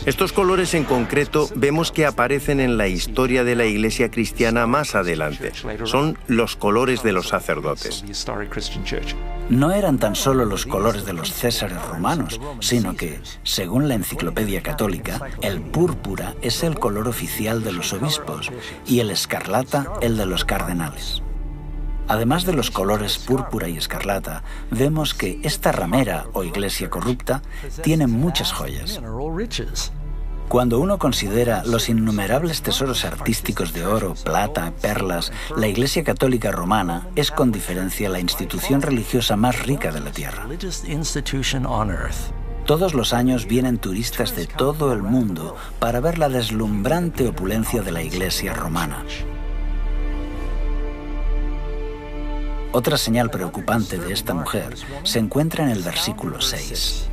Estos colores en concreto vemos que aparecen en la historia de la Iglesia cristiana más adelante. Son los colores de los sacerdotes. No eran tan solo los colores de los césares romanos, sino que, según la Enciclopedia Católica, el púrpura es el color oficial de los obispos y el escarlata el de los cardenales. Además de los colores púrpura y escarlata, vemos que esta ramera o iglesia corrupta tiene muchas joyas. Cuando uno considera los innumerables tesoros artísticos de oro, plata, perlas, la Iglesia Católica Romana es con diferencia la institución religiosa más rica de la tierra. Todos los años vienen turistas de todo el mundo para ver la deslumbrante opulencia de la Iglesia romana. Otra señal preocupante de esta mujer se encuentra en el versículo 6.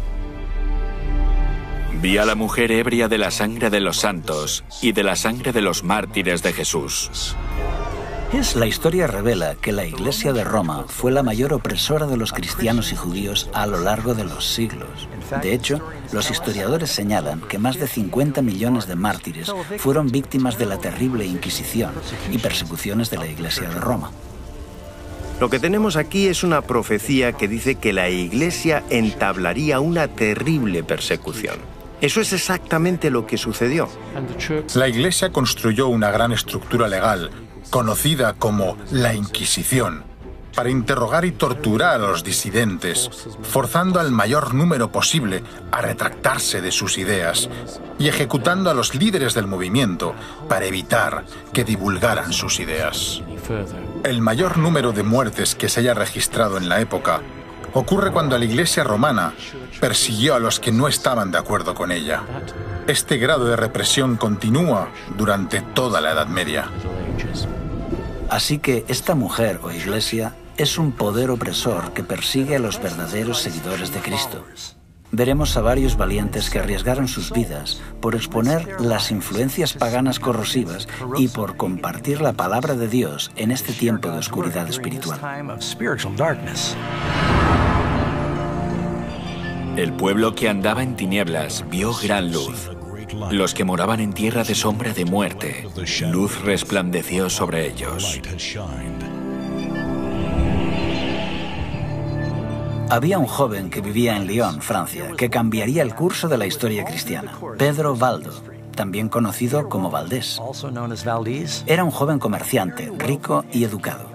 Vi a la mujer ebria de la sangre de los santos y de la sangre de los mártires de Jesús. La historia revela que la Iglesia de Roma fue la mayor opresora de los cristianos y judíos a lo largo de los siglos. De hecho, los historiadores señalan que más de 50 millones de mártires fueron víctimas de la terrible Inquisición y persecuciones de la Iglesia de Roma. Lo que tenemos aquí es una profecía que dice que la Iglesia entablaría una terrible persecución. Eso es exactamente lo que sucedió. La Iglesia construyó una gran estructura legal, conocida como la Inquisición, para interrogar y torturar a los disidentes, forzando al mayor número posible a retractarse de sus ideas y ejecutando a los líderes del movimiento para evitar que divulgaran sus ideas. El mayor número de muertes que se haya registrado en la época ocurre cuando la Iglesia romana persiguió a los que no estaban de acuerdo con ella. Este grado de represión continúa durante toda la Edad Media. Así que esta mujer o iglesia es un poder opresor que persigue a los verdaderos seguidores de Cristo. Veremos a varios valientes que arriesgaron sus vidas por exponer las influencias paganas corrosivas y por compartir la palabra de Dios en este tiempo de oscuridad espiritual. El pueblo que andaba en tinieblas vio gran luz. Los que moraban en tierra de sombra de muerte, luz resplandeció sobre ellos. Había un joven que vivía en Lyon, Francia, que cambiaría el curso de la historia cristiana. Pedro Valdo, también conocido como Valdés. Era un joven comerciante, rico y educado.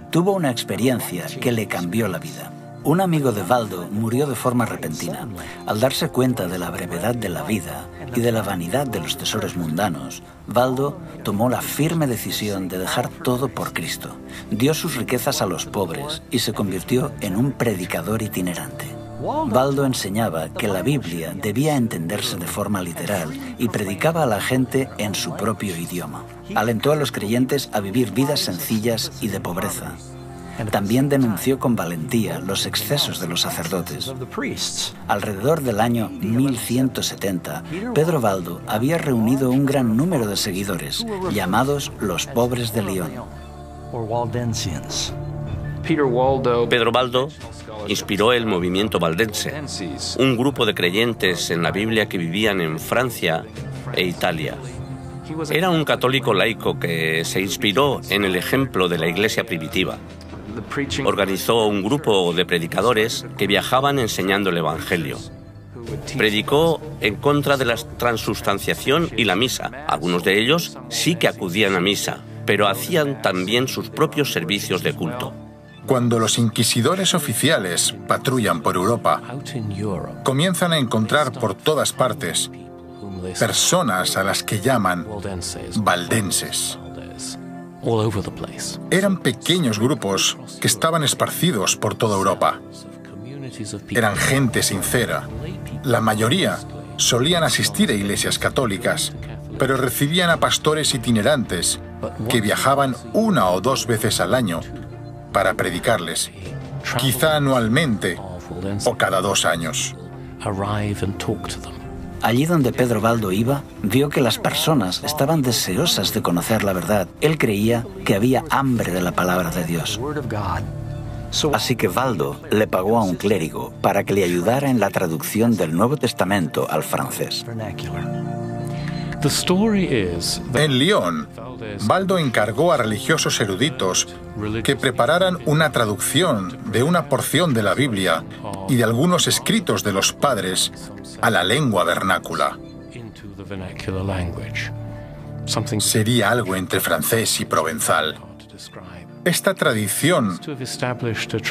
Tuvo una experiencia que le cambió la vida. Un amigo de Valdo murió de forma repentina. Al darse cuenta de la brevedad de la vida y de la vanidad de los tesoros mundanos, Valdo tomó la firme decisión de dejar todo por Cristo. Dio sus riquezas a los pobres y se convirtió en un predicador itinerante. Valdo enseñaba que la Biblia debía entenderse de forma literal y predicaba a la gente en su propio idioma. Alentó a los creyentes a vivir vidas sencillas y de pobreza. También denunció con valentía los excesos de los sacerdotes. Alrededor del año 1170, Pedro Valdo había reunido un gran número de seguidores, llamados los pobres de Lyon. Pedro Valdo inspiró el movimiento valdense, un grupo de creyentes en la Biblia que vivían en Francia e Italia. Era un católico laico que se inspiró en el ejemplo de la iglesia primitiva. Organizó un grupo de predicadores que viajaban enseñando el Evangelio. Predicó en contra de la transustanciación y la misa. Algunos de ellos sí que acudían a misa, pero hacían también sus propios servicios de culto. Cuando los inquisidores oficiales patrullan por Europa, comienzan a encontrar por todas partes personas a las que llaman valdenses. Eran pequeños grupos que estaban esparcidos por toda Europa. Eran gente sincera. La mayoría solían asistir a iglesias católicas, pero recibían a pastores itinerantes que viajaban 1 o 2 veces al año para predicarles, quizá anualmente o cada 2 años. Allí donde Pedro Valdo iba, vio que las personas estaban deseosas de conocer la verdad. Él creía que había hambre de la palabra de Dios. Así que Valdo le pagó a un clérigo para que le ayudara en la traducción del Nuevo Testamento al francés. En Lyon, Valdo encargó a religiosos eruditos que prepararan una traducción de una porción de la Biblia y de algunos escritos de los padres a la lengua vernácula. Sería algo entre francés y provenzal. Esta tradición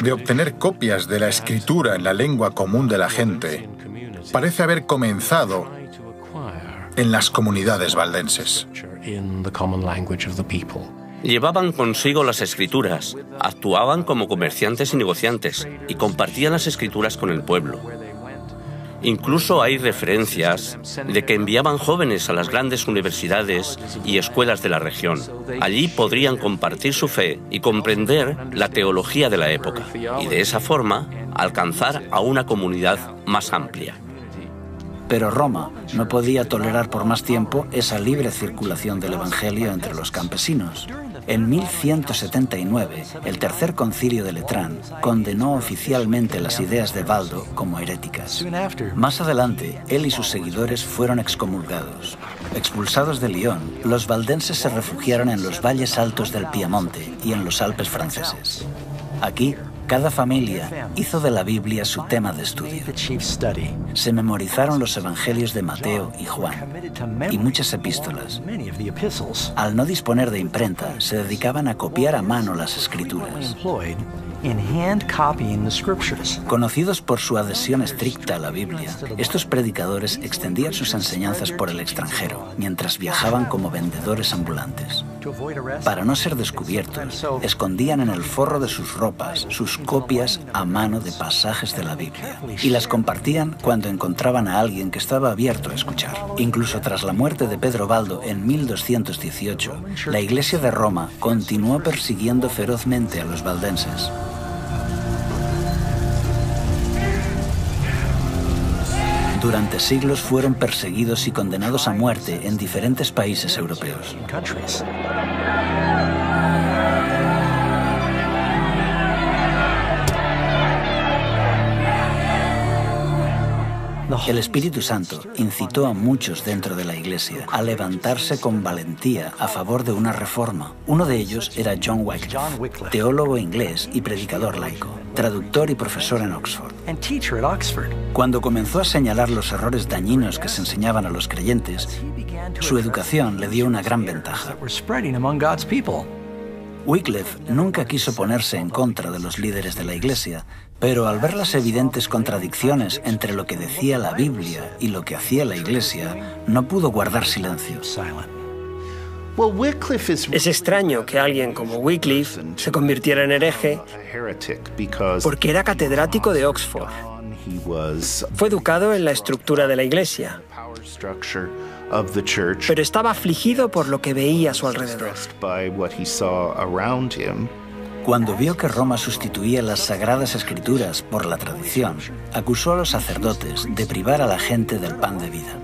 de obtener copias de la escritura en la lengua común de la gente parece haber comenzado en las comunidades valdenses. Llevaban consigo las escrituras, actuaban como comerciantes y negociantes y compartían las escrituras con el pueblo. Incluso hay referencias de que enviaban jóvenes a las grandes universidades y escuelas de la región. Allí podrían compartir su fe y comprender la teología de la época y de esa forma alcanzar a una comunidad más amplia. Pero Roma no podía tolerar por más tiempo esa libre circulación del Evangelio entre los campesinos. En 1179, el Tercer Concilio de Letrán condenó oficialmente las ideas de Valdo como heréticas. Más adelante, él y sus seguidores fueron excomulgados. Expulsados de Lyon, los valdenses se refugiaron en los valles altos del Piamonte y en los Alpes franceses. Aquí Cada familia hizo de la Biblia su tema de estudio. Se memorizaron los evangelios de Mateo y Juan y muchas epístolas. Al no disponer de imprenta, se dedicaban a copiar a mano las escrituras. Conocidos por su adhesión estricta a la Biblia, estos predicadores extendían sus enseñanzas por el extranjero, mientras viajaban como vendedores ambulantes. Para no ser descubiertos, escondían en el forro de sus ropas sus copias a mano de pasajes de la Biblia y las compartían cuando encontraban a alguien que estaba abierto a escuchar. Incluso tras la muerte de Pedro Baldo en 1218, la Iglesia de Roma continuó persiguiendo ferozmente a los valdenses. Durante siglos fueron perseguidos y condenados a muerte en diferentes países europeos. El Espíritu Santo incitó a muchos dentro de la Iglesia a levantarse con valentía a favor de una reforma. Uno de ellos era John Wycliffe, teólogo inglés y predicador laico, traductor y profesor en Oxford. Cuando comenzó a señalar los errores dañinos que se enseñaban a los creyentes, su educación le dio una gran ventaja. Wycliffe nunca quiso ponerse en contra de los líderes de la Iglesia, pero al ver las evidentes contradicciones entre lo que decía la Biblia y lo que hacía la Iglesia, no pudo guardar silencio. Es extraño que alguien como Wycliffe se convirtiera en hereje porque era catedrático de Oxford. Fue educado en la estructura de la Iglesia, pero estaba afligido por lo que veía a su alrededor. Cuando vio que Roma sustituía las Sagradas Escrituras por la tradición, acusó a los sacerdotes de privar a la gente del pan de vida.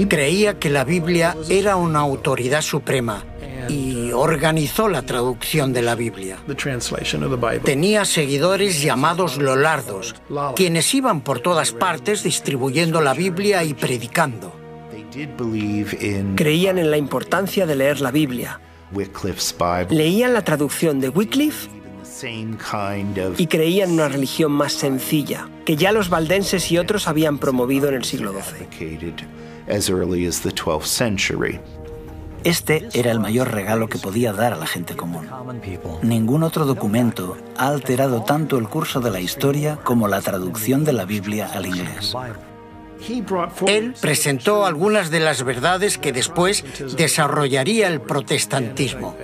Creía que la Biblia era una autoridad suprema y organizó la traducción de la Biblia. Tenía seguidores llamados lollardos, quienes iban por todas partes distribuyendo la Biblia y predicando. Creían en la importancia de leer la Biblia. Leían la traducción de Wycliffe y creían en una religión más sencilla, que ya los valdenses y otros habían promovido en el siglo XII. Este era el mayor regalo que podía dar a la gente común. Ningún otro documento ha alterado tanto el curso de la historia como la traducción de la Biblia al inglés. Él presentó algunas de las verdades que después desarrollaría el protestantismo.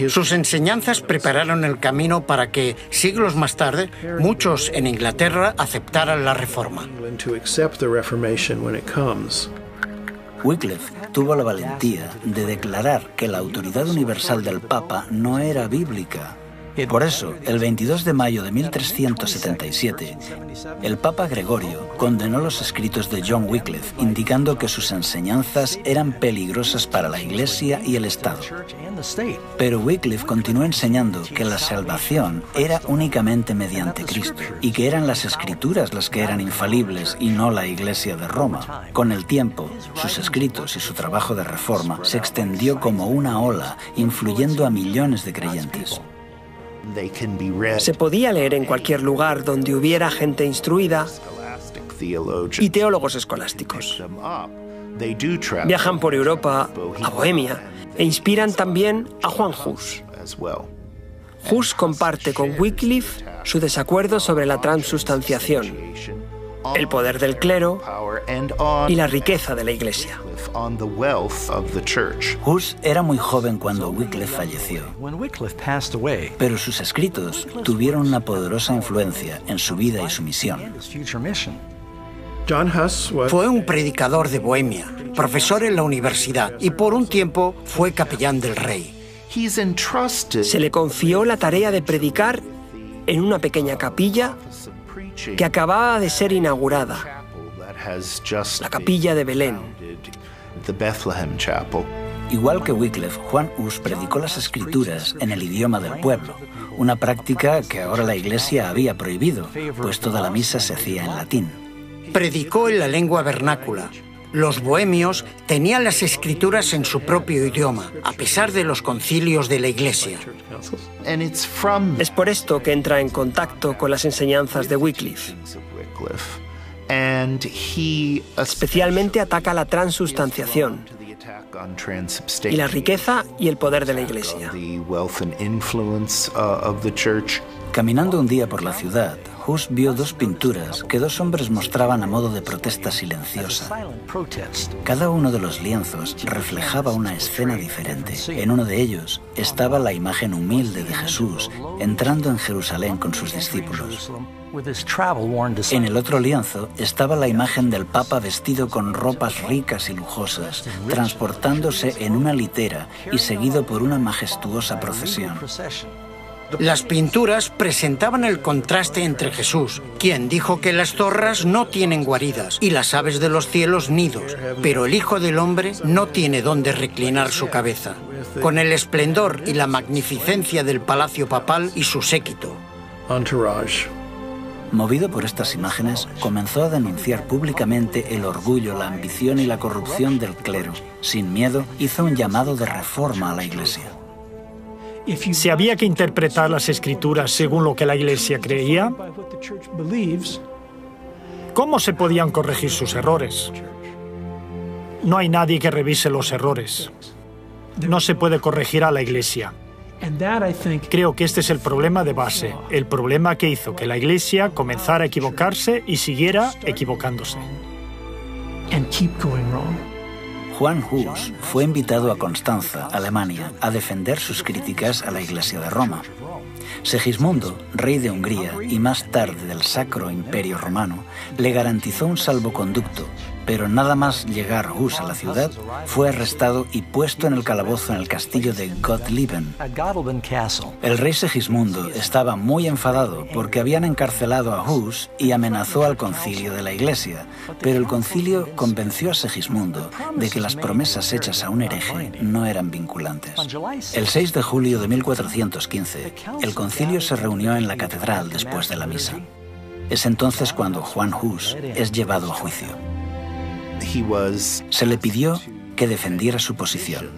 Sus enseñanzas prepararon el camino para que, siglos más tarde, muchos en Inglaterra aceptaran la Reforma. Wycliffe tuvo la valentía de declarar que la autoridad universal del Papa no era bíblica. Por eso, el 22 de mayo de 1377, el Papa Gregorio condenó los escritos de John Wycliffe, indicando que sus enseñanzas eran peligrosas para la Iglesia y el Estado. Pero Wycliffe continuó enseñando que la salvación era únicamente mediante Cristo y que eran las Escrituras las que eran infalibles y no la Iglesia de Roma. Con el tiempo, sus escritos y su trabajo de reforma se extendió como una ola, influyendo a millones de creyentes. Se podía leer en cualquier lugar donde hubiera gente instruida y teólogos escolásticos. Viajan por Europa, a Bohemia, e inspiran también a Juan Hus. Hus comparte con Wycliffe su desacuerdo sobre la transubstanciación, el poder del clero y la riqueza de la Iglesia. Hus era muy joven cuando Wycliffe falleció, pero sus escritos tuvieron una poderosa influencia en su vida y su misión. Fue un predicador de Bohemia, profesor en la universidad y por un tiempo fue capellán del rey. Se le confió la tarea de predicar en una pequeña capilla que acababa de ser inaugurada, la capilla de Belén. Igual que Wycliffe, Juan Hus predicó las Escrituras en el idioma del pueblo, una práctica que ahora la Iglesia había prohibido, pues toda la misa se hacía en latín. Predicó en la lengua vernácula, Los bohemios tenían las escrituras en su propio idioma, a pesar de los concilios de la Iglesia. Es por esto que entra en contacto con las enseñanzas de Wycliffe. Especialmente ataca la transustanciación y la riqueza y el poder de la Iglesia. Caminando un día por la ciudad, Hus vio dos pinturas que dos hombres mostraban a modo de protesta silenciosa. Cada uno de los lienzos reflejaba una escena diferente. En uno de ellos estaba la imagen humilde de Jesús entrando en Jerusalén con sus discípulos. En el otro lienzo estaba la imagen del Papa vestido con ropas ricas y lujosas, transportándose en una litera y seguido por una majestuosa procesión. Las pinturas presentaban el contraste entre Jesús, quien dijo que las zorras no tienen guaridas y las aves de los cielos nidos, pero el Hijo del Hombre no tiene dónde reclinar su cabeza, con el esplendor y la magnificencia del palacio papal y su séquito. Movido por estas imágenes, comenzó a denunciar públicamente el orgullo, la ambición y la corrupción del clero. Sin miedo, hizo un llamado de reforma a la Iglesia. Si había que interpretar las Escrituras según lo que la Iglesia creía, ¿cómo se podían corregir sus errores? No hay nadie que revise los errores. No se puede corregir a la Iglesia. Creo que este es el problema de base, el problema que hizo que la Iglesia comenzara a equivocarse y siguiera equivocándose. Juan Hus fue invitado a Constanza, Alemania, a defender sus críticas a la Iglesia de Roma. Segismundo, rey de Hungría y más tarde del Sacro Imperio Romano, le garantizó un salvoconducto, pero nada más llegar Hus a la ciudad, fue arrestado y puesto en el calabozo en el castillo de Gottlieben. El rey Segismundo estaba muy enfadado porque habían encarcelado a Hus y amenazó al concilio de la Iglesia, pero el concilio convenció a Segismundo de que las promesas hechas a un hereje no eran vinculantes. El 6 de julio de 1415, el concilio se reunió en la catedral después de la misa. Es entonces cuando Juan Hus es llevado a juicio. Se le pidió que defendiera su posición.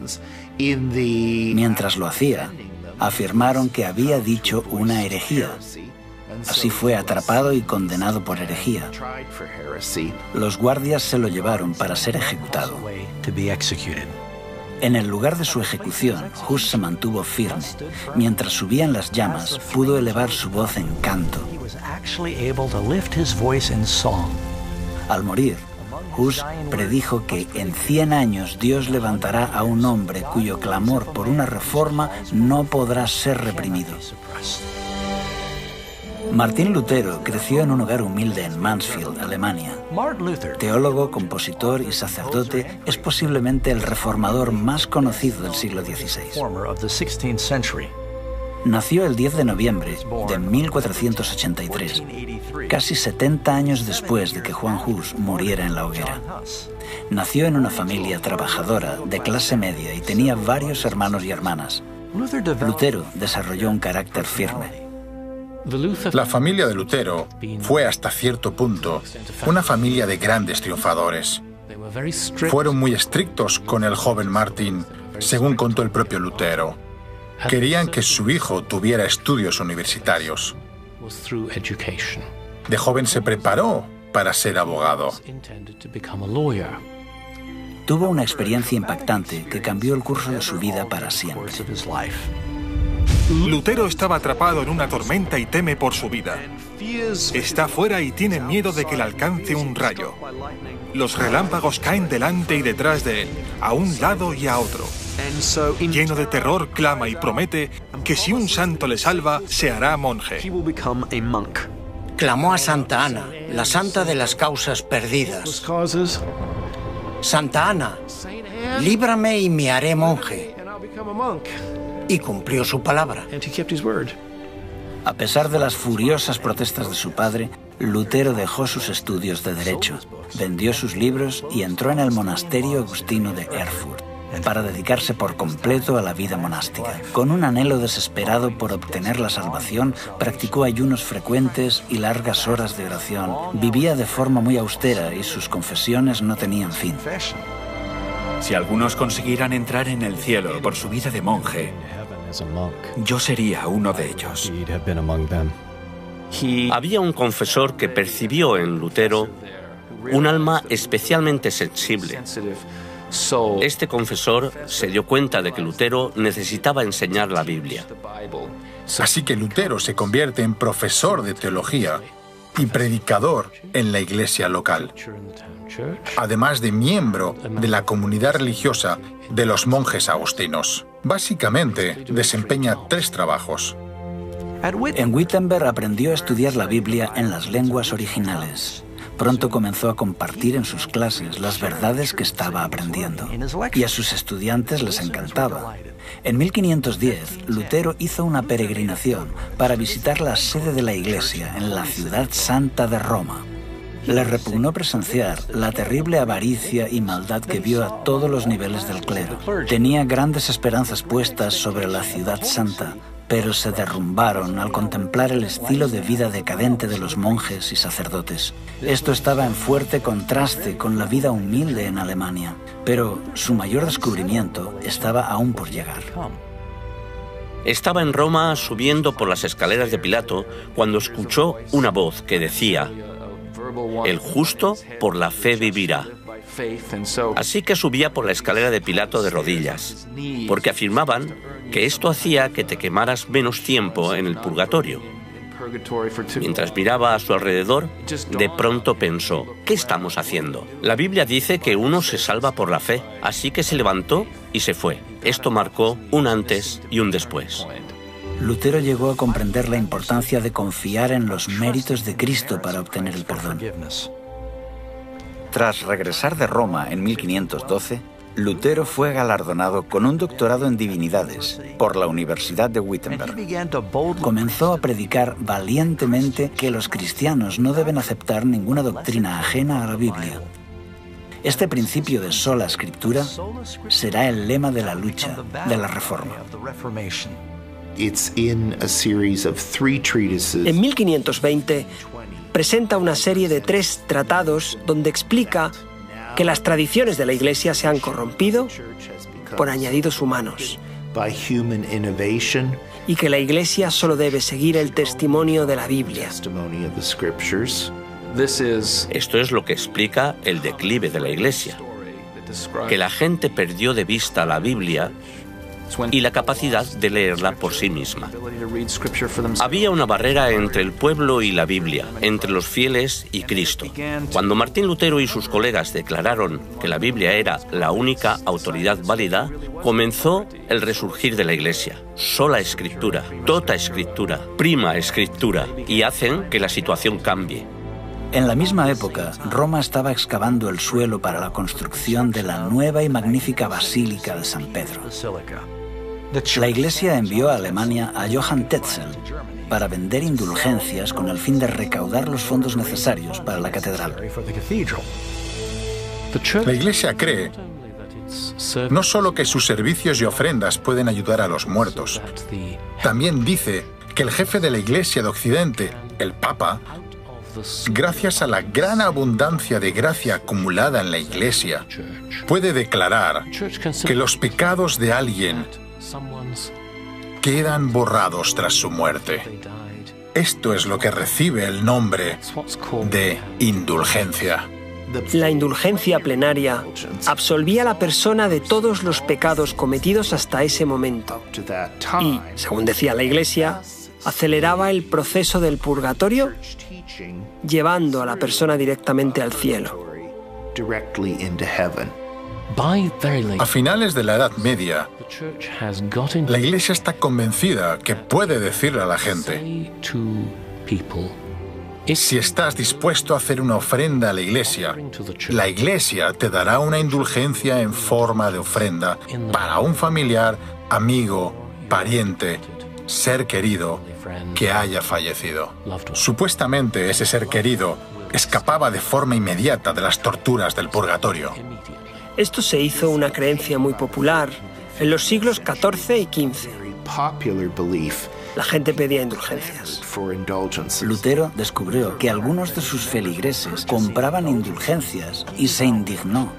Mientras lo hacía, afirmaron que había dicho una herejía. Así fue atrapado y condenado por herejía. Los guardias se lo llevaron para ser ejecutado. En el lugar de su ejecución, Hus se mantuvo firme. Mientras subían las llamas, pudo elevar su voz en canto. Al morir, Hus predijo que en 100 años Dios levantará a un hombre cuyo clamor por una reforma no podrá ser reprimido. Martín Lutero creció en un hogar humilde en Mansfield, Alemania. Teólogo, compositor y sacerdote, es posiblemente el reformador más conocido del siglo XVI. Nació el 10 de noviembre de 1483, casi 70 años después de que Juan Hus muriera en la hoguera. Nació en una familia trabajadora de clase media y tenía varios hermanos y hermanas. Lutero desarrolló un carácter firme. La familia de Lutero fue hasta cierto punto una familia de grandes triunfadores. Fueron muy estrictos con el joven Martín, según contó el propio Lutero. Querían que su hijo tuviera estudios universitarios. De joven se preparó para ser abogado. Tuvo una experiencia impactante que cambió el curso de su vida para siempre. Lutero estaba atrapado en una tormenta y teme por su vida. Está fuera y tiene miedo de que le alcance un rayo. Los relámpagos caen delante y detrás de él, a un lado y a otro. Lleno de terror, clama y promete que si un santo le salva, se hará monje. Clamó a Santa Ana, la santa de las causas perdidas. Santa Ana, líbrame y me haré monje. Y cumplió su palabra. A pesar de las furiosas protestas de su padre, Lutero dejó sus estudios de Derecho, vendió sus libros y entró en el monasterio agustino de Erfurt. para dedicarse por completo a la vida monástica. Con un anhelo desesperado por obtener la salvación, practicó ayunos frecuentes y largas horas de oración. Vivía de forma muy austera y sus confesiones no tenían fin. Si algunos consiguieran entrar en el cielo por su vida de monje, yo sería uno de ellos. Había un confesor que percibió en Lutero un alma especialmente sensible. Este confesor se dio cuenta de que Lutero necesitaba enseñar la Biblia. Así que Lutero se convierte en profesor de teología y predicador en la iglesia local, además de miembro de la comunidad religiosa de los monjes agustinos. Básicamente, desempeña 3 trabajos. En Wittenberg aprendió a estudiar la Biblia en las lenguas originales. Pronto comenzó a compartir en sus clases las verdades que estaba aprendiendo, y a sus estudiantes les encantaba. En 1510, Lutero hizo una peregrinación para visitar la sede de la Iglesia en la ciudad santa de Roma. Le repugnó presenciar la terrible avaricia y maldad que vio a todos los niveles del clero. Tenía grandes esperanzas puestas sobre la ciudad santa, pero se derrumbaron al contemplar el estilo de vida decadente de los monjes y sacerdotes. Esto estaba en fuerte contraste con la vida humilde en Alemania, pero su mayor descubrimiento estaba aún por llegar. Estaba en Roma subiendo por las escaleras de Pilato cuando escuchó una voz que decía: «El justo por la fe vivirá». Así que subía por la escalera de Pilato de rodillas, porque afirmaban que esto hacía que te quemaras menos tiempo en el purgatorio. Mientras miraba a su alrededor, de pronto pensó: ¿qué estamos haciendo? La Biblia dice que uno se salva por la fe, así que se levantó y se fue. Esto marcó un antes y un después. Lutero llegó a comprender la importancia de confiar en los méritos de Cristo para obtener el perdón. Tras regresar de Roma en 1512, Lutero fue galardonado con un doctorado en divinidades por la Universidad de Wittenberg. Comenzó a predicar valientemente que los cristianos no deben aceptar ninguna doctrina ajena a la Biblia. Este principio de sola escritura será el lema de la lucha de la Reforma. En 1520 presenta una serie de 3 tratados donde explica que las tradiciones de la Iglesia se han corrompido por añadidos humanos y que la Iglesia solo debe seguir el testimonio de la Biblia. Esto es lo que explica el declive de la Iglesia, que la gente perdió de vista la Biblia y la capacidad de leerla por sí misma. Había una barrera entre el pueblo y la Biblia, entre los fieles y Cristo. Cuando Martín Lutero y sus colegas declararon que la Biblia era la única autoridad válida, comenzó el resurgir de la Iglesia. Sola escritura, tota escritura, prima escritura, y hacen que la situación cambie. En la misma época, Roma estaba excavando el suelo para la construcción de la nueva y magnífica Basílica de San Pedro. La Iglesia envió a Alemania a Johann Tetzel para vender indulgencias con el fin de recaudar los fondos necesarios para la catedral. La Iglesia cree no solo que sus servicios y ofrendas pueden ayudar a los muertos, también dice que el jefe de la Iglesia de Occidente, el Papa, gracias a la gran abundancia de gracia acumulada en la Iglesia, puede declarar que los pecados de alguien quedan borrados tras su muerte. Esto es lo que recibe el nombre de indulgencia. La indulgencia plenaria absolvía a la persona de todos los pecados cometidos hasta ese momento y, según decía la Iglesia, aceleraba el proceso del purgatorio, llevando a la persona directamente al cielo. A finales de la Edad Media, la Iglesia está convencida que puede decirle a la gente: si estás dispuesto a hacer una ofrenda a la Iglesia te dará una indulgencia en forma de ofrenda para un familiar, amigo, pariente, ser querido que haya fallecido. Supuestamente ese ser querido escapaba de forma inmediata de las torturas del purgatorio. Esto se hizo una creencia muy popular en los siglos XIV y XV. La gente pedía indulgencias. Lutero descubrió que algunos de sus feligreses compraban indulgencias y se indignó.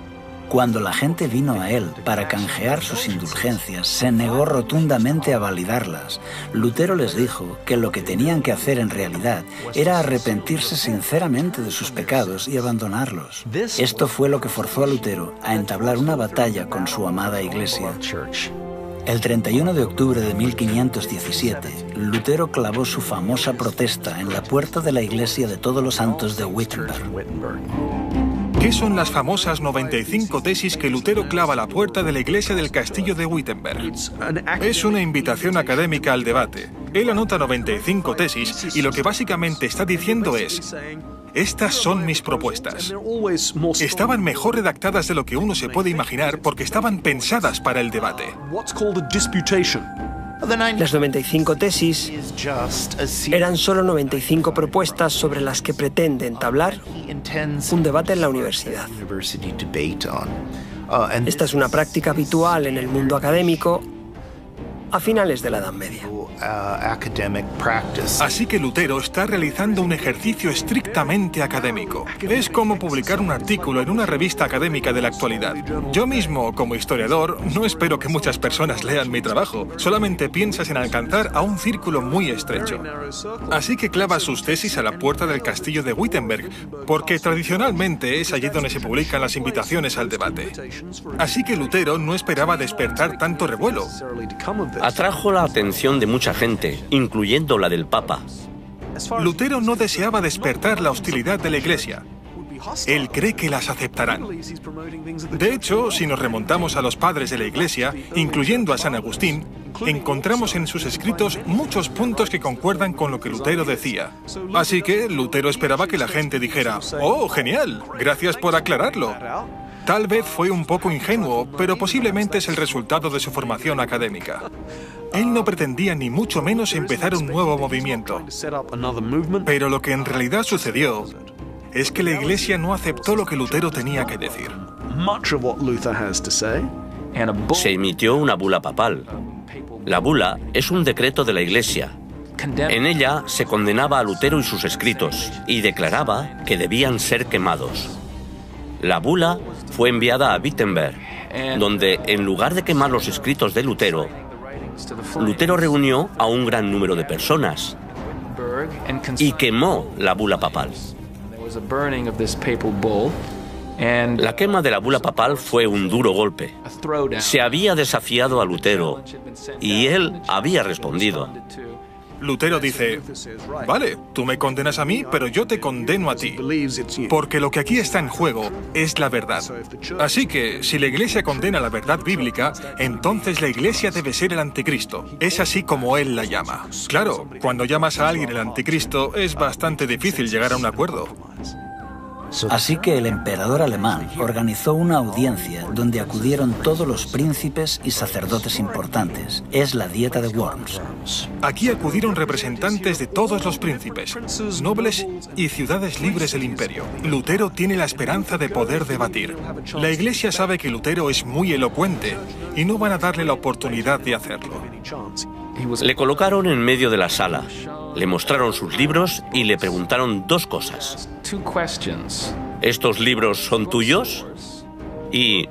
Cuando la gente vino a él para canjear sus indulgencias, se negó rotundamente a validarlas. Lutero les dijo que lo que tenían que hacer en realidad era arrepentirse sinceramente de sus pecados y abandonarlos. Esto fue lo que forzó a Lutero a entablar una batalla con su amada Iglesia. El 31 de octubre de 1517, Lutero clavó su famosa protesta en la puerta de la iglesia de Todos los Santos de Wittenberg. ¿Qué son las famosas 95 tesis que Lutero clava a la puerta de la iglesia del castillo de Wittenberg? Es una invitación académica al debate. Él anota 95 tesis y lo que básicamente está diciendo es: estas son mis propuestas. Estaban mejor redactadas de lo que uno se puede imaginar porque estaban pensadas para el debate. Las 95 tesis eran solo 95 propuestas sobre las que pretende entablar un debate en la universidad. Esta es una práctica habitual en el mundo académico a finales de la Edad Media. Así que Lutero está realizando un ejercicio estrictamente académico. Es como publicar un artículo en una revista académica de la actualidad. Yo mismo, como historiador, no espero que muchas personas lean mi trabajo. Solamente piensas en alcanzar a un círculo muy estrecho. Así que clava sus tesis a la puerta del castillo de Wittenberg, porque tradicionalmente es allí donde se publican las invitaciones al debate. Así que Lutero no esperaba despertar tanto revuelo. Atrajo la atención de mucha gente, incluyendo la del Papa. Lutero no deseaba despertar la hostilidad de la Iglesia. Él cree que las aceptarán. De hecho, si nos remontamos a los padres de la Iglesia, incluyendo a San Agustín, encontramos en sus escritos muchos puntos que concuerdan con lo que Lutero decía. Así que Lutero esperaba que la gente dijera: «Oh, genial, gracias por aclararlo». Tal vez fue un poco ingenuo, pero posiblemente es el resultado de su formación académica. Él no pretendía ni mucho menos empezar un nuevo movimiento. Pero lo que en realidad sucedió es que la Iglesia no aceptó lo que Lutero tenía que decir. Se emitió una bula papal. La bula es un decreto de la Iglesia. En ella se condenaba a Lutero y sus escritos y declaraba que debían ser quemados. La bula fue enviada a Wittenberg, donde, en lugar de quemar los escritos de Lutero, Lutero reunió a un gran número de personas y quemó la bula papal. La quema de la bula papal fue un duro golpe. Se había desafiado a Lutero y él había respondido. Lutero dice: «Vale, tú me condenas a mí, pero yo te condeno a ti, porque lo que aquí está en juego es la verdad. Así que, si la Iglesia condena la verdad bíblica, entonces la Iglesia debe ser el anticristo». Es así como él la llama. Claro, cuando llamas a alguien el anticristo, es bastante difícil llegar a un acuerdo. Así que el emperador alemán organizó una audiencia donde acudieron todos los príncipes y sacerdotes importantes. Es la Dieta de Worms. Aquí acudieron representantes de todos los príncipes, nobles y ciudades libres del imperio. Lutero tiene la esperanza de poder debatir. La Iglesia sabe que Lutero es muy elocuente y no van a darle la oportunidad de hacerlo. Le colocaron en medio de la sala, le mostraron sus libros y le preguntaron dos cosas. ¿Estos libros son tuyos? ¿Y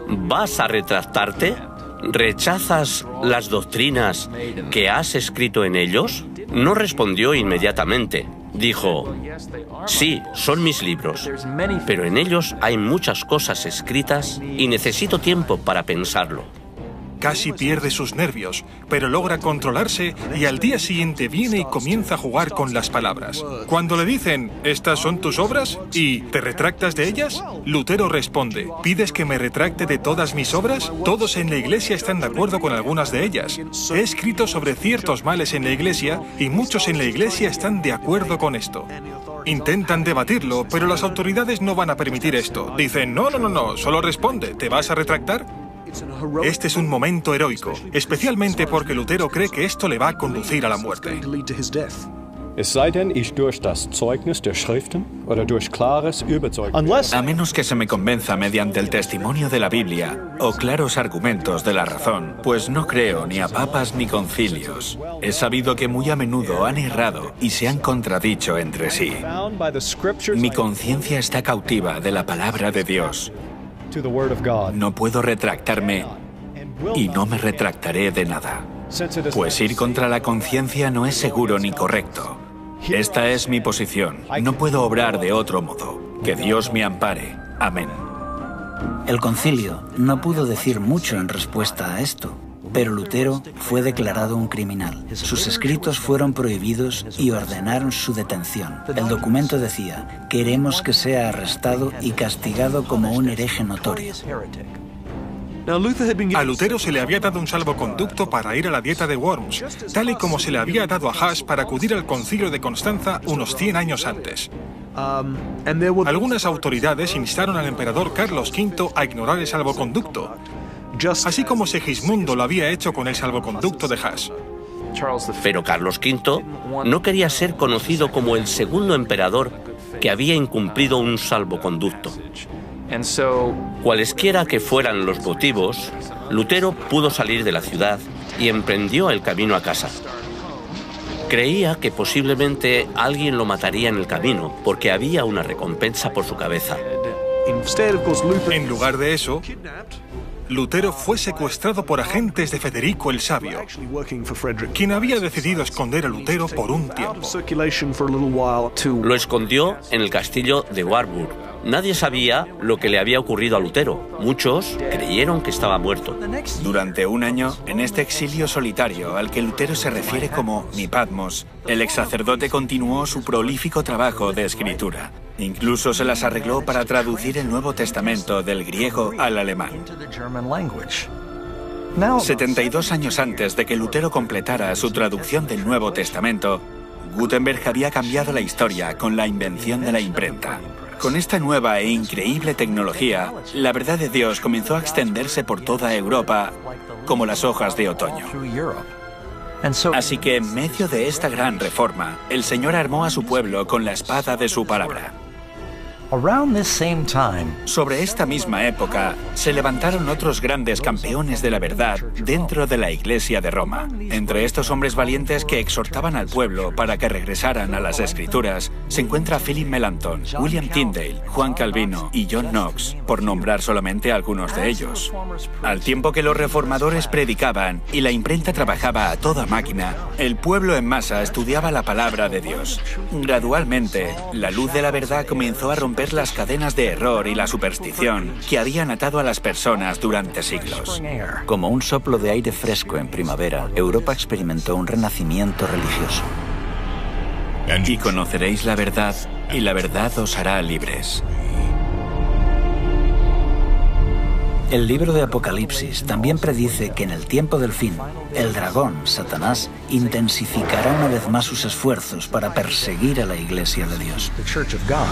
vas a retractarte? ¿Rechazas las doctrinas que has escrito en ellos? No respondió inmediatamente. Dijo: «Sí, son mis libros, pero en ellos hay muchas cosas escritas y necesito tiempo para pensarlo». Casi pierde sus nervios, pero logra controlarse y al día siguiente viene y comienza a jugar con las palabras. Cuando le dicen: «¿Estas son tus obras?» y «¿te retractas de ellas?», Lutero responde: «¿Pides que me retracte de todas mis obras? Todos en la Iglesia están de acuerdo con algunas de ellas. He escrito sobre ciertos males en la Iglesia y muchos en la Iglesia están de acuerdo con esto». Intentan debatirlo, pero las autoridades no van a permitir esto. Dicen: «No, solo responde, ¿te vas a retractar?». Este es un momento heroico, especialmente porque Lutero cree que esto le va a conducir a la muerte. A menos que se me convenza mediante el testimonio de la Biblia o claros argumentos de la razón, pues no creo ni a papas ni concilios. He sabido que muy a menudo han errado y se han contradicho entre sí. Mi conciencia está cautiva de la palabra de Dios. No puedo retractarme y no me retractaré de nada. Pues ir contra la conciencia no es seguro ni correcto. Esta es mi posición. No puedo obrar de otro modo. Que Dios me ampare. Amén. El concilio no pudo decir mucho en respuesta a esto, pero Lutero fue declarado un criminal. Sus escritos fueron prohibidos y ordenaron su detención. El documento decía: queremos que sea arrestado y castigado como un hereje notorio. A Lutero se le había dado un salvoconducto para ir a la dieta de Worms, tal y como se le había dado a Huss para acudir al concilio de Constanza unos 100 años antes. Algunas autoridades instaron al emperador Carlos V a ignorar el salvoconducto, así como Segismundo lo había hecho con el salvoconducto de Huss. Pero Carlos V no quería ser conocido como el segundo emperador que había incumplido un salvoconducto. Cualesquiera que fueran los motivos, Lutero pudo salir de la ciudad y emprendió el camino a casa. Creía que posiblemente alguien lo mataría en el camino porque había una recompensa por su cabeza. En lugar de eso, Lutero fue secuestrado por agentes de Federico el Sabio, quien había decidido esconder a Lutero por un tiempo. Lo escondió en el castillo de Warburg. Nadie sabía lo que le había ocurrido a Lutero. Muchos creyeron que estaba muerto. Durante un año, en este exilio solitario al que Lutero se refiere como mi Patmos, el ex sacerdote continuó su prolífico trabajo de escritura. Incluso se las arregló para traducir el Nuevo Testamento del griego al alemán. 72 años antes de que Lutero completara su traducción del Nuevo Testamento, Gutenberg había cambiado la historia con la invención de la imprenta. Con esta nueva e increíble tecnología, la verdad de Dios comenzó a extenderse por toda Europa como las hojas de otoño. Así que en medio de esta gran reforma, el Señor armó a su pueblo con la espada de su palabra. Sobre esta misma época, se levantaron otros grandes campeones de la verdad dentro de la Iglesia de Roma. Entre estos hombres valientes que exhortaban al pueblo para que regresaran a las Escrituras, se encuentra Philip Melanchthon, William Tyndale, Juan Calvino y John Knox, por nombrar solamente algunos de ellos. Al tiempo que los reformadores predicaban y la imprenta trabajaba a toda máquina, el pueblo en masa estudiaba la palabra de Dios. Gradualmente, la luz de la verdad comenzó a romper las cadenas de error y la superstición que habían atado a las personas durante siglos. Como un soplo de aire fresco en primavera, Europa experimentó un renacimiento religioso. Y conoceréis la verdad, y la verdad os hará libres. El libro de Apocalipsis también predice que en el tiempo del fin, el dragón, Satanás, intensificará una vez más sus esfuerzos para perseguir a la Iglesia de Dios.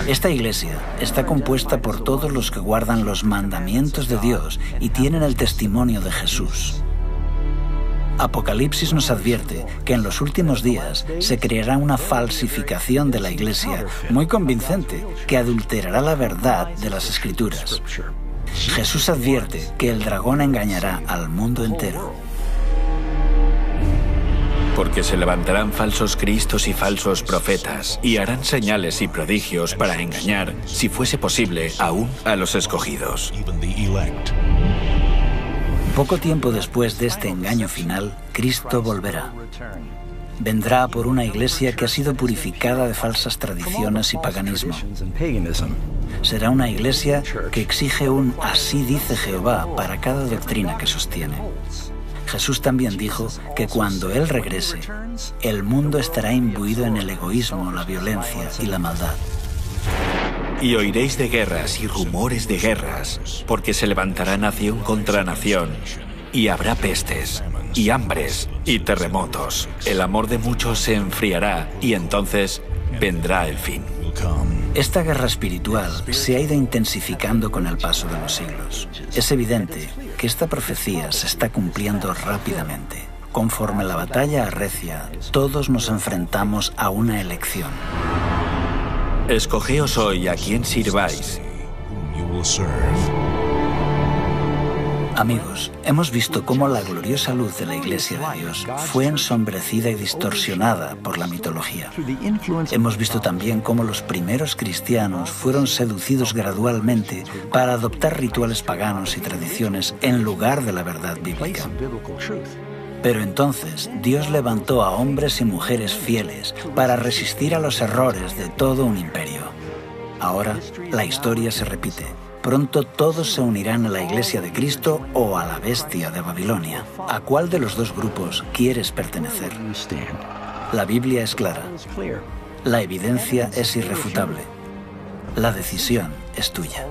Esta Iglesia está compuesta por todos los que guardan los mandamientos de Dios y tienen el testimonio de Jesús. Apocalipsis nos advierte que en los últimos días se creará una falsificación de la Iglesia muy convincente que adulterará la verdad de las Escrituras. Jesús advierte que el dragón engañará al mundo entero. Porque se levantarán falsos cristos y falsos profetas, y harán señales y prodigios para engañar, si fuese posible, aún a los escogidos. Poco tiempo después de este engaño final, Cristo volverá. Vendrá por una iglesia que ha sido purificada de falsas tradiciones y paganismo. Será una iglesia que exige un "así dice Jehová" para cada doctrina que sostiene. Jesús también dijo que cuando Él regrese, el mundo estará imbuido en el egoísmo, la violencia y la maldad. Y oiréis de guerras y rumores de guerras, porque se levantará nación contra nación, y habrá pestes, y hambres, y terremotos. El amor de muchos se enfriará, y entonces vendrá el fin. Esta guerra espiritual se ha ido intensificando con el paso de los siglos. Es evidente que esta profecía se está cumpliendo rápidamente. conforme la batalla arrecia, todos nos enfrentamos a una elección. Escogeos hoy a quién sirváis. Amigos, hemos visto cómo la gloriosa luz de la Iglesia de Dios fue ensombrecida y distorsionada por la mitología. Hemos visto también cómo los primeros cristianos fueron seducidos gradualmente para adoptar rituales paganos y tradiciones en lugar de la verdad bíblica. Pero entonces Dios levantó a hombres y mujeres fieles para resistir a los errores de todo un imperio. Ahora la historia se repite. Pronto todos se unirán a la Iglesia de Cristo o a la bestia de Babilonia. ¿A cuál de los dos grupos quieres pertenecer? La Biblia es clara. La evidencia es irrefutable. La decisión es tuya.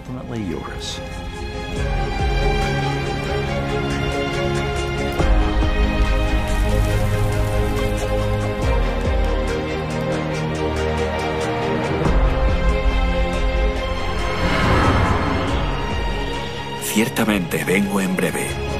Ciertamente vengo en breve.